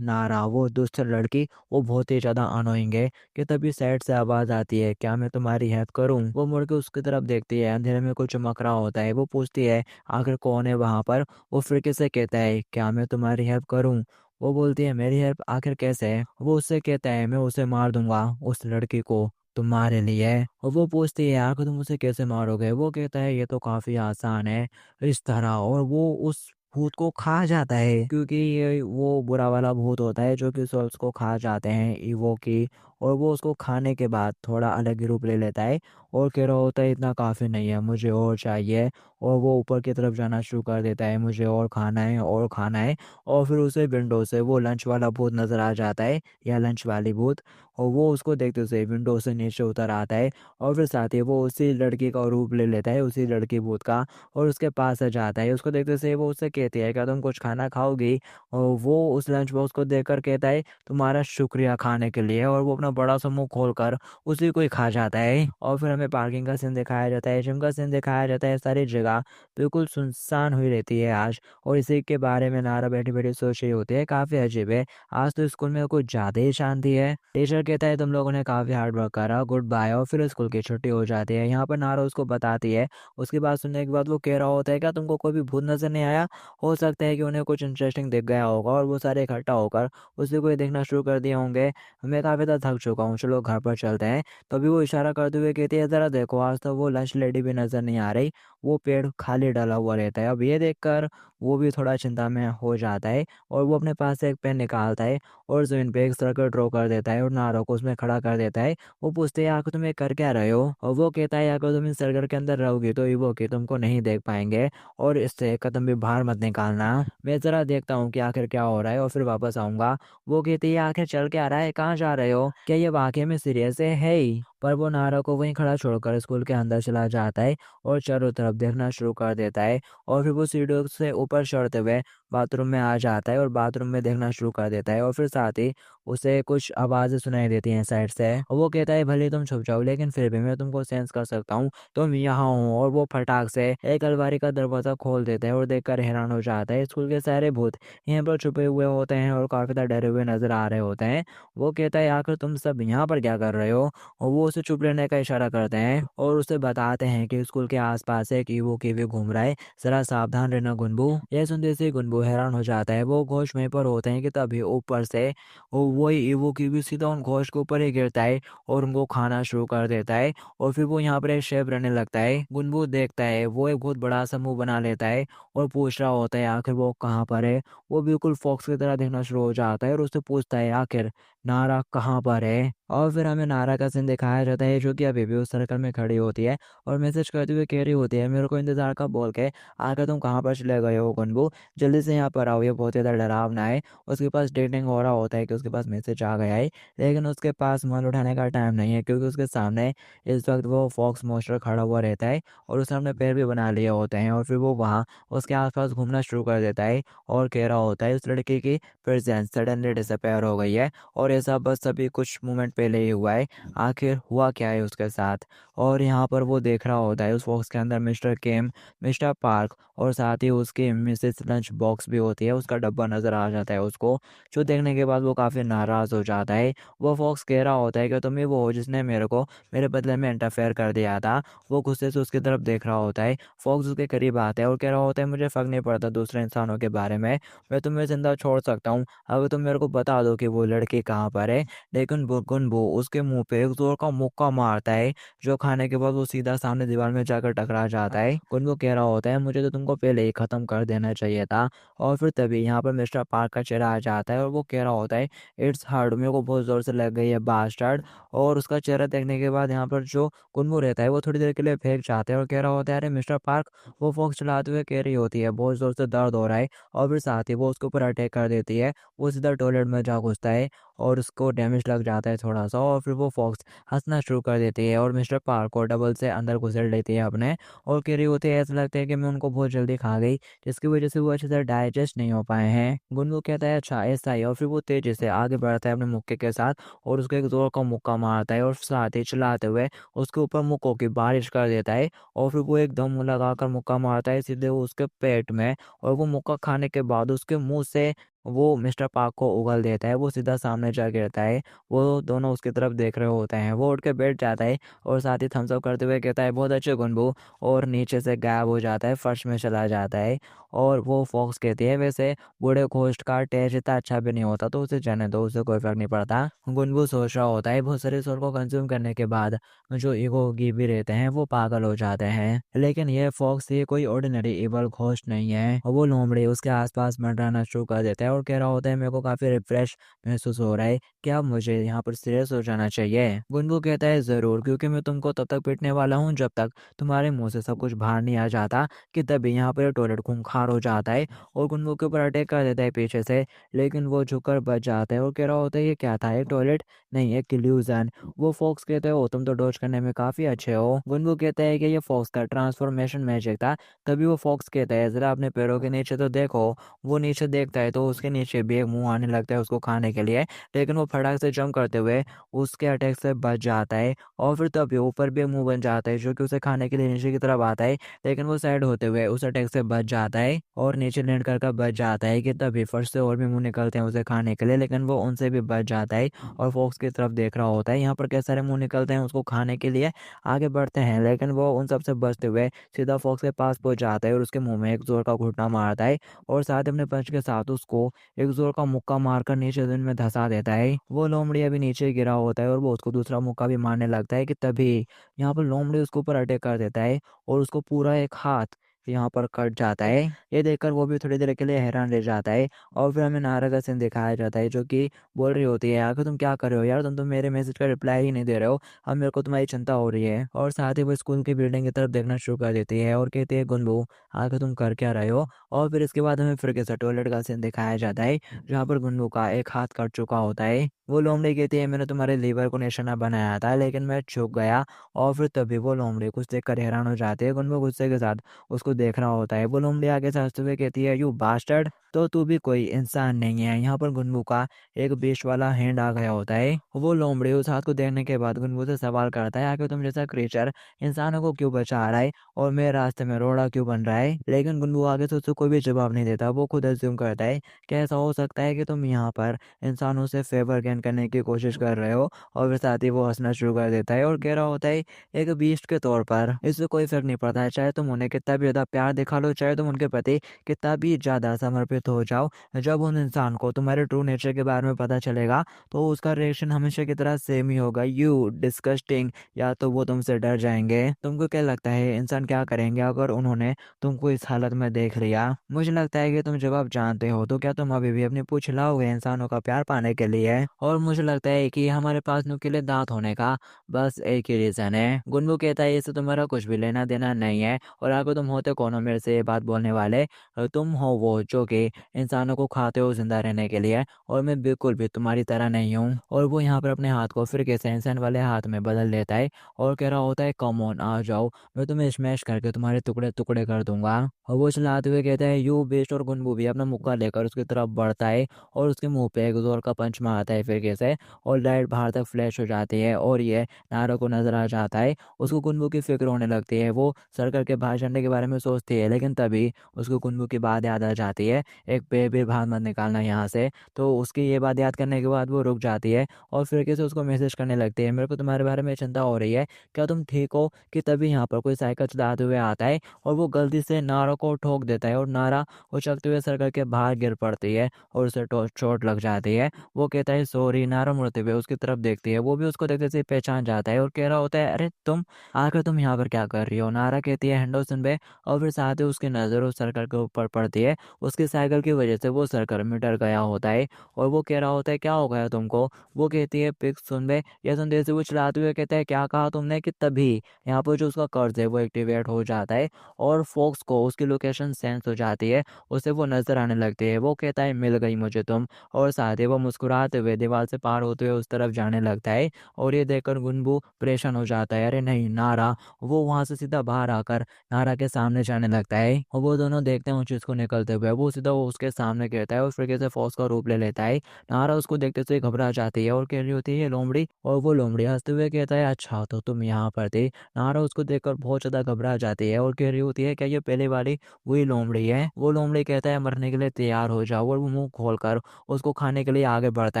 नारा वो दुष्ट लड़की। वो बहुत ही ज्यादा अनोइंग है कि तभी साइड से आवाज आती है, क्या मैं तुम्हारी हेल्प करूं? वो मुड़ के उसकी तरफ देखती है, अंधेरे में कुछ चमक रहा होता है। वो पूछती है, आखिर कौन है वहां पर? वो फिर किसे कहता है, क्या मैं तुम्हारी हेल्प करूं? वो बोलती है, मेरी हेल्प आखिर कैसे है? वो उससे कहता है, मैं उसे मार दूंगा, उस लड़की को, तुम्हारे लिए। और वो पूछती है, आखिर तुम उसे कैसे मारोगे? वो कहता है, ये तो काफी आसान है, इस तरह। और वो उस भूत को खा जाता है क्योंकि ये वो बुरा वाला भूत होता है जो कि सोल्स को खा जाते हैं ईवो की। और वो उसको खाने के बाद थोड़ा अलग ही रूप ले लेता है और कह रहा होता है इतना काफ़ी नहीं है, मुझे और चाहिए। और वो ऊपर की तरफ जाना शुरू कर देता है, मुझे और खाना है और खाना है। और फिर उसे विंडो से वो लंच वाला भूत नज़र आ जाता है, या लंच वाली भूत। और वो उसको देखते से विंडो से नीचे उतर आता है और फिर साथ ही वो उसी लड़की का रूप ले लेता है, उसी लड़की भूत का, और उसके पास आ जाता है। उसको देखते से वो उससे कहती है, क्या तुम कुछ खाना खाओगी? और वो उस लंच बॉक्स को देखकर कहता है, तुम्हारा शुक्रिया खाने के लिए। और वो अपना बड़ा सा मुंह खोलकर उसी को ही खा जाता है। और फिर हमें पार्किंग का सीन दिखाया जाता है, जिम का सीन दिखाया जाता है। सारी जगह बिल्कुल सुनसान हुई रहती है आज। और इसी के बारे में नारा बैठी बैठी सोच रही होती है, काफ़ी अजीब है, आज तो स्कूल में कुछ ज़्यादा ही शांति है। टीचर कहता है, तुम लोगों ने काफ़ी हार्ड वर्क करा, गुड बाय। और फिर स्कूल की छुट्टी हो जाती है। यहाँ पर नारा उसको बताती है। उसकी बात सुनने के बाद वो कह रहा होता है, क्या तुमको कोई भी भूत नज़र नहीं आया? हो सकता है कि उन्हें कुछ इंटरेस्टिंग दिख गया होगा और वो सारे इकट्ठा होकर उसी को ही देखना शुरू कर दिए होंगे। मैं काफ़ी ज़्यादा थक चुका हूँ, चलो घर पर चलते हैं। तभी वो इशारा करते हुए कहती है, ज़रा देखो, आज तो वो लंच लेडी भी नज़र नहीं आ रही, वो पेड़ खाली डला हुआ रहता है। अब ये देखकर वो भी थोड़ा चिंता में हो जाता है और वो अपने पास से एक पेन निकालता है और ज़मीन पे एक सर्कल ड्रॉ कर देता है और नारों को उसमें खड़ा कर देता है। वो पूछते हैं, आखिर तुम ये कर क्या रहे हो? और वो कहता है, अगर तुम इस सर्कल के अंदर रहोगी तो इवोकी तुमको नहीं देख पाएंगे और इससे कदम भी बाहर मत निकालना। मैं ज़रा देखता हूँ कि आखिर क्या हो रहा है और फिर वापस आऊँगा। वो कहती है, आखिर चल क्या रहा है, कहाँ जा रहे हो, क्या ये वाकई में सीरियस है? ही पर वो नारा को वहीं खड़ा छोड़कर स्कूल के अंदर चला जाता है और चारों तरफ देखना शुरू कर देता है। और फिर वो सीढ़ियों से ऊपर चढ़ते हुए बाथरूम में आ जाता है और बाथरूम में देखना शुरू कर देता है। और फिर साथ ही उसे कुछ आवाज़ें सुनाई देती हैं साइड से और वो कहता है, भले तुम छुप जाओ लेकिन फिर भी मैं तुमको सेंस कर सकता हूँ, तुम यहाँ हो। और वो फटाक से एक अलमारी का दरवाज़ा खोल देता है और देखकर हैरान हो जाता है। स्कूल के सारे भूत यहाँ पर छुपे हुए होते हैं और काफ़ी ज़्यादा डरे हुए नजर आ रहे होते हैं। वो कहता है, आखिर तुम सब यहाँ पर क्या कर रहे हो? और वो उसे चुप रहने का इशारा करते हैं और उसे बताते हैं कि स्कूल के आसपास एक ईवो कीवी घूम रहा है, जरा सावधान रहना गुनबू। यह सुनते से गुनबू हैरान हो जाता है। वो घोष में पर होते हैं कि तभी ऊपर से वही ईवो कीवी सीधा उन घोष के ऊपर ही गिरता है और उनको खाना शुरू कर देता है। और फिर वो यहाँ पर एक शेफ रहने लगता है। गुनबू देखता है, वो एक बहुत बड़ा सा मुंह बना लेता है और पूछ रहा होता है, आखिर वो कहाँ पर है? वो बिल्कुल फॉक्स की तरह देखना शुरू हो जाता है और उससे पूछता है, आखिर नारा कहाँ पर है? और फिर हमें नारा का सीन दिखाया जाता है, जो कि अभी भी उस सर्कल में खड़ी होती है और मैसेज करते हुए कह रही होती है, मेरे को इंतजार का बोल के, आकर तुम कहाँ पर चले गए हो गुनगू, जल्दी से यहाँ पर आओ, ये बहुत ज़्यादा डरावना है। उसके पास डेटिंग हो रहा होता है कि उसके पास मैसेज आ गया है, लेकिन उसके पास मोबाइल उठाने का टाइम नहीं है क्योंकि उसके सामने इस वक्त वो फॉक्स मॉन्स्टर खड़ा हुआ रहता है और उसने अपने पैर भी बना लिए होते हैं। और फिर वो वहाँ उसके आसपास घूमना शुरू कर देता है और कह रहा होता है, उस लड़की की प्रेजेंस सडनली डिसअपेयर हो गई है और ऐसा बस अभी कुछ मोमेंट पहले ही हुआ है, आखिर हुआ क्या है उसके साथ? और यहाँ पर वो देख रहा होता है उस बॉक्स के अंदर मिस्टर केम, मिस्टर पार्क और साथ ही उसकी मिसेस लंच बॉक्स भी होती है, उसका डब्बा नज़र आ जाता है उसको, जो देखने के बाद वो काफ़ी नाराज़ हो जाता है। वो फॉक्स कह रहा होता है कि तुम ही वो हो जिसने मेरे को मेरे बदले में इंटरफेयर कर दिया था। वो गुस्से से उसकी तरफ देख रहा होता है। फॉक्स उसके करीब आता है और कह रहा होता है, मुझे फ़र्क नहीं पड़ता दूसरे इंसानों के बारे में, मैं तुम्हें ज़िंदा छोड़ सकता हूँ अगर तुम मेरे को बता दो कि वो लड़की कहाँ पर है। लेकिन गुनबो उसके मुंह पे एक जोर का मुक्का मारता है, जो खाने के बाद वो सीधा सामने दीवार में जाकर टकरा जाता है। गुनबो कह रहा होता है, मुझे तो तुमको पहले ही खत्म कर देना चाहिए था। और फिर तभी यहाँ पर मिस्टर पार्क का चेहरा आ जाता है और वो कह रहा होता है, इट्स हार्ड, मेरे को बहुत ज़ोर से लग गई है बास्टर्ड। और उसका चेहरा देखने के बाद यहाँ पर जो गुनबो रहता है वो थोड़ी देर के लिए फेंक जाता है और कह रहा होता है, अरे मिस्टर पार्क। वो फोक्स चलाते हुए कह रही होती है, बहुत ज़ोर से दर्द हो रहा है। और फिर साथ ही वो उसके ऊपर अटैक कर देती है। वो सीधा टॉयलेट में जा घुसता है और उसको डैमेज लग जाता है थोड़ा सा और फिर वो फॉक्स हंसना शुरू कर देती है और मिस्टर पार्क को डबल से अंदर घुसेड़ लेती है अपने। और कह रही होती है, ऐसा लगता है कि मैं उनको बहुत जल्दी खा गई, जिसकी वजह से वो अच्छे से डाइजेस्ट नहीं हो पाए हैं। गुनगु कहता है, अच्छा ऐसा ही। और फिर वो तेजी से आगे बढ़ता है अपने मुक्के के साथ और उसको एक जोर का मुक्का मारता है और साथ ही चलाते हुए उसके ऊपर मुक्कों की बारिश कर देता है। और फिर वो एक दम लगाकर मुक्का मारता है सीधे उसके पेट में और वो मुक्का खाने के बाद उसके मुंह से वो मिस्टर पार्क को उगल देता है। वो सीधा सामने जा गिरता है। वो दोनों उसकी तरफ देख रहे होते हैं। वो उठ के बैठ जाता है और साथ ही थम्स अप करते हुए कहता है, बहुत अच्छे गुनबू, और नीचे से गायब हो जाता है, फर्श में चला जाता है। और वो फॉक्स कहती है, वैसे बूढ़े घोस्ट का टेस्ट इतना अच्छा भी नहीं होता, तो उसे जाने दो, उसे कोई फर्क नहीं पड़ता। गुनगुन सोच रहा होता है बहुत सारे सोल को कंज्यूम करने के बाद जो ईगो भी रहते हैं वो पागल हो जाते हैं, लेकिन ये फॉक्स ये कोई ऑर्डिनरी इवल घोस्ट नहीं है। और वो लोमड़ी उसके आसपास मंडराना शुरू कर देता है और कह रहा होता है, मेरे को काफी रिफ्रेश महसूस हो रहा है, क्या मुझे यहाँ पर सीरियस हो जाना चाहिए? गुनगुन कहता है, जरूर, क्योंकि मैं तुमको तब तक पीटने वाला हूँ जब तक तुम्हारे मुंह से सब कुछ बाहर नहीं आ जाता, कि तभी यहाँ पर टॉयलेट खूंखार हो जाता है और गुनगुन के ऊपर अटैक कर देता है पीछे से। लेकिन वो झुककर बच जाता है और कह रहा होता है, ये क्या था, एक टॉयलेट नहीं, एक इल्यूजन। वो फॉक्स कहते हो, तुम तो डॉज करने में काफी अच्छे हो। गुनगुन कहता है कि ये फॉक्स का ट्रांसफॉर्मेशन मैजिक था। तभी वो फॉक्स कहता है, जरा अपने पैरों के नीचे तो देखो। वो नीचे देखता है तो उसके नीचे भी एक मुंह आने लगता है उसको खाने के लिए, लेकिन वो फटाक से जंप करते हुए उसके अटैक से बच जाता है। और फिर तभी ऊपर भी एक मुंह बन जाता है जो कि उसे खाने के लिए नीचे की तरफ आता है, लेकिन वो साइड होते हुए उस अटैक से बच जाता है और नीचे लैंड कर बच जाता है। कि तभी फर्श से और भी मुंह निकलते हैं उसे खाने के लिए, लेकिन वो उनसे भी बच जाता है और फॉक्स की तरफ देख रहा होता है। यहाँ पर कई सारे मुंह निकलते हैं उसको खाने के लिए, आगे बढ़ते हैं, लेकिन वो उन सब से बचते हुए सीधा फॉक्स के पास पहुंच जाता है और उसके मुंह में एक जोर का घुटना मारता है और साथ ही अपने पंच के साथ उसको एक जोर का मुक्का मारकर नीचे जमीन में धंसा देता है। वो लोमड़ी अभी नीचे गिरा होता है और वो उसको दूसरा मुक्का भी मारने लगता है। कि तभी यहाँ पर लोमड़ी उसके ऊपर अटैक कर देता है और उसको पूरा एक हाथ यहाँ पर कट जाता है। ये देखकर वो भी थोड़ी देर के लिए हैरान रह जाता है और फिर हमें नारा का सीन दिखाया जाता है जो कि बोल रही होती है, आखिर तुम क्या कर रहे हो यार, तुम तो मेरे मैसेज का रिप्लाई ही नहीं दे रहे हो, अब मेरे को तुम्हारी चिंता हो रही है। और साथ ही वो स्कूल की बिल्डिंग की तरफ देखना शुरू कर देती है और कहती है, गुनबू, आखिर तुम कर क्या रहे हो? और फिर इसके बाद हमें फिर से टॉयलेट का सीन दिखाया जाता है जहाँ पर गुनबू का एक हाथ कट चुका होता है। वो लोमड़ी कहती है, मैंने तुम्हारे लीवर को निशाना बनाया था लेकिन मैं चूक गया। और फिर तभी वो लोमड़ी कुछ देखकर हैरान हो जाती है। गुनबू गुस्से के साथ उसको देख रहा होता है। वो लोमड़ी आगे से हंसते हुए कहती है, यू बास्टर्ड, तो तू भी कोई इंसान नहीं है। यहाँ पर गुनगु का एक बीच वाला हैंड आ गया होता है। वो लोमड़ी उस हाथ को देखने के बाद गुनगु से सवाल करता है, आखिर तुम जैसा क्रिएचर इंसानों को क्यों बचा रहा है और मेरे रास्ते में रोड़ा क्यों बन रहा है? लेकिन गुनगु आगे से उससे कोई भी जवाब नहीं देता। वो खुद अज्यूम करता है कि ऐसा हो सकता है कि तुम यहाँ पर इंसानों से फेवर गेन करने की कोशिश कर रहे हो। और फिर साथ ही वो हंसना शुरू कर देता है और कह रहा होता है, एक बीस्ट के तौर पर इससे कोई फर्क नहीं पड़ता है, चाहे तुम उन्हें कितना भी ज्यादा प्यार दिखा लो, चाहे तुम उनके प्रति कितना भी ज्यादा समर्पित हो जाओ, जब उन इंसान को तुम्हारे ट्रू नेचर के बारे में पता चलेगा तो उसका रिएक्शन हमेशा की तरह सेम ही होगा, यू डिस्गस्टिंग। या तो वो तुमसे डर जाएंगे। तुमको क्या लगता है इंसान क्या करेंगे अगर उन्होंने तुमको इस हालत में देख लिया? मुझे लगता है कि तुम जवाब जानते हो, तो क्या तुम अभी भी अपनी पूंछ हिलाओगे इंसानों का प्यार पाने के लिए? और मुझे लगता है कि हमारे पास नुकीले दांत होने का बस एक ही रीजन है। गुनगु कहता है, इससे तुम्हारा कुछ भी लेना देना नहीं है, और अगर तुम होते कौन हो मेरे से ये बात बोलने वाले? तुम हो वो जो कि इंसानों को खाते हो जिंदा रहने के लिए, और मैं बिल्कुल भी तुम्हारी तरह नहीं हूँ। और वो यहाँ पर अपने हाथ को फिर कैसे इंसान वाले हाथ में बदल लेता है और कह रहा होता है, कम ऑन आ जाओ, मैं तुम्हें स्मैश करके तुम्हारे टुकड़े टुकड़े कर दूंगा। और वो चलाते हुए कहता है, यू बेस्ट। और गुनगु भी अपना मुक्का लेकर उसकी तरफ बढ़ता है और उसके मुंह पे एक जोर का पंच मारता है फिर कैसे, और लाइट बाहर तक फ्लैश हो जाती है और ये नारो को नजर आ जाता है। उसको कुनबू की फिक्र होने लगती है। वो सर्कल के बाहर झंडे के बारे में सोचती है, लेकिन तभी उसको कुनबू की बात याद आ जाती है, एक बेबी बाहर मत निकालना यहाँ से। तो उसकी ये बात याद करने के बाद वो रुक जाती है और फिर से उसको मैसेज करने लगती है, मेरे को तुम्हारे बारे में चिंता हो रही है, क्या तुम ठीक हो? कि तभी यहाँ पर कोई साइकिल चलाते हुए आता है और वो गलती से नारा को ठोक देता है और नारा उछलते हुए सर्कल के बाहर गिर पड़ती है और उसे चोट लग जाती है। वो कहता है, सॉरी। नारा मुड़ते हुए उसकी तरफ देखती है, वो भी उसको देखते से पहचान जाता है और कह रहा होता है, अरे तुम, आखिर तुम यहाँ पर क्या कर रही हो? नारा कहती है, हैंडो सुन बे। और फिर साथ ही उसकी नजर उस सर्कल के ऊपर पड़ती है। उसकी साइकिल की वजह से वो सर्कल में डर गया होता है और वो कह रहा होता है, क्या हो गया तुमको? वो कहती है, पिक सुन बे। यह संदेश वो चलाते हुए कहता है, क्या कहा तुमने? कि तभी यहाँ पर जो उसका कर्ज है वो एक्टिवेट हो जाता है और फोक्स को उसकी लोकेशन सेंस हो जाती है, उसे वो नजर आने लगती है। वो कहता है, मिल गई मुझे तुम। और साथ ही वो मुस्कुराते हुए दीवार से पार होते हुए उस तरफ जाने लगता है और ये देखकर गुनगु परेशान हो जाता है, अरे नहीं नारा। वो वहां से सीधा बाहर आकर नारा के सामने जाने लगता है और वो दोनों देखते हैं उस चीज को निकलते हुए। वो सीधा वो उसके सामने गिरता है और फिर से फौज का रूप ले लेता है। नारा उसको देखते से घबरा जाती है और कह रही होती है, लोमड़ी। और वो लोमड़ी हंसते हुए कहता है, अच्छा तो तुम यहाँ पर थे। नारा उसको देखकर बहुत ज्यादा घबरा जाती है और कह रही होती है, क्या ये पहले वाली वही लोमड़ी है? वो लोमड़ी कहता है, मरने के लिए तैयार हो जाओ। और वो मुंह खोलकर उसको खाने के लिए आगे बढ़ता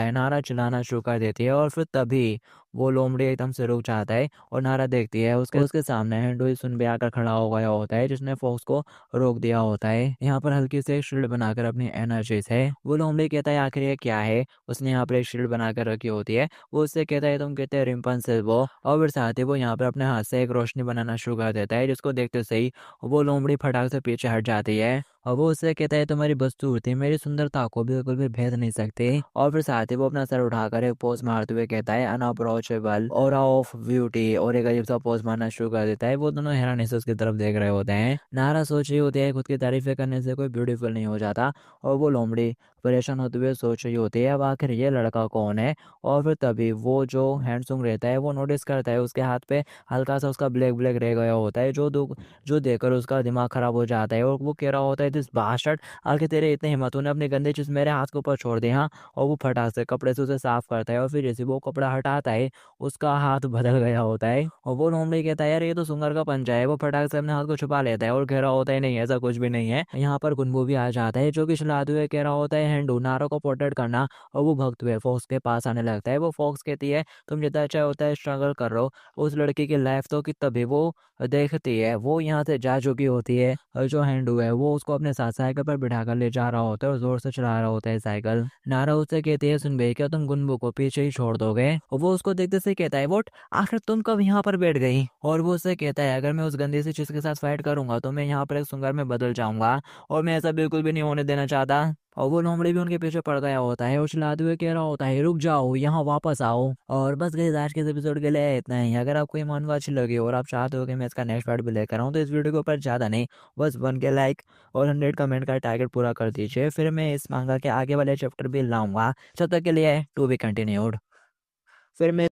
है। नारा चिल्लाना शुरू कर देती है और फिर तभी वो लोमड़ी एकदम से रुक जाता है और नारा देखती है उसके सामने हेंडू सुन पे आकर खड़ा हो गया होता है जिसने फॉक्स को रोक दिया होता है। यहाँ पर हल्की से एक शील्ड बनाकर अपनी एनर्जी से वो लोमड़ी कहता है आखिर ये क्या है। उसने यहाँ पर एक शील्ड बनाकर रखी होती है। वो उससे कहता है तुम कहते हैं रिम्पन से वो, और फिर साथ ही वो यहाँ पर अपने हाथ से एक रोशनी बनाना शुरू कर देता है जिसको देखते सही वो लोमड़ी फटाक से पीछे हट जाती है। और वो उससे कहता है तुम्हारी बदसूरती मेरी सुंदरता को बिल्कुल भी भेद नहीं सकती। और फिर साथ ही वो अपना सर उठाकर एक पोज मारते हुए कहता है अनअप्रोचेबल और ऑफ ब्यूटी, और एक अजीब सा पोज मारना शुरू कर देता है। वो दोनों हैरानी से उसकी तरफ देख रहे होते हैं। नारा सोच रही होती है खुद की तारीफें करने से कोई ब्यूटीफुल नहीं हो जाता, और वो लोमड़ी परेशान होते हुए सोच रही होती है अब आखिर ये लड़का कौन है। और फिर तभी वो जो हैंडसम रहता है वो नोटिस करता है उसके हाथ पे हल्का सा उसका ब्लैक ब्लैक रह गया होता है जो देखकर उसका दिमाग खराब हो जाता है। और वो कह रहा होता है दिस बास्टर्ड, आखिर तेरे इतने हिम्मत तूने अपनी गंदी चीज मेरे हाथ के ऊपर छोड़ दी हाँ। और वो फटाक से कपड़े से उसे साफ करता है, और फिर जैसे वो कपड़ा हटाता है उसका हाथ बदल गया होता है। और वो नॉर्मली कहता है यार ये तो सुंगर का पंजा है। वो फटाक से अपने हाथ को छुपा लेता है और कह रहा होता है नहीं ऐसा कुछ भी नहीं है। यहाँ पर गुनगू भी आ जाता है जो कि चिल्लाते हुए कह रहा होता है हैंडू नारो को पोर्ट्रेट करना। और वो भगते हुए फॉक्स के पास आने लगता है। वो फॉक्स कहती है तुम जितना अच्छा होता है स्ट्रगल कर रहे हो उस लड़की की लाइफ तो कि तभी वो देखती है। वो यहाँ से जा चुकी होती है और जो हैंडू है वो उसको अपने साथ साइकिल पर बिठा कर ले जा रहा होता है और जोर से चला रहा होता है साइकिल। नारा उससे कहती है सुन बे क्या तुम गुनबू को पीछे ही छोड़ दोगे। और वो उसको देखते से कहता है वोट आखिर तुम कब यहाँ पर बैठ गई। और वो उससे कहता है अगर मैं उस गंदी सी चीज के साथ फाइट करूंगा तो मैं यहाँ पर एक सुंगर में बदल जाऊंगा, और मैं ऐसा बिल्कुल भी नहीं होने देना चाहता। और वो लोमड़ी भी उनके पीछे पड़ गया होता है और चिल्लाते हुए कह रहा होता है रुक जाओ यहाँ वापस आओ। और बस गाइस आज के इस एपिसोड के लिए इतना ही। अगर आपको ये मानवा अच्छी लगी और आप चाहते हो कि मैं इसका नेक्स्ट पार्ट भी लेकर आऊँ तो इस वीडियो के ऊपर ज़्यादा नहीं बस 1K लाइक और 100 कमेंट का टारगेट पूरा कर दीजिए, फिर मैं इस मांगा के आगे वाले चैप्टर भी लाऊंगा। जब तक के लिए टू बी कंटिन्यूड। फिर मैं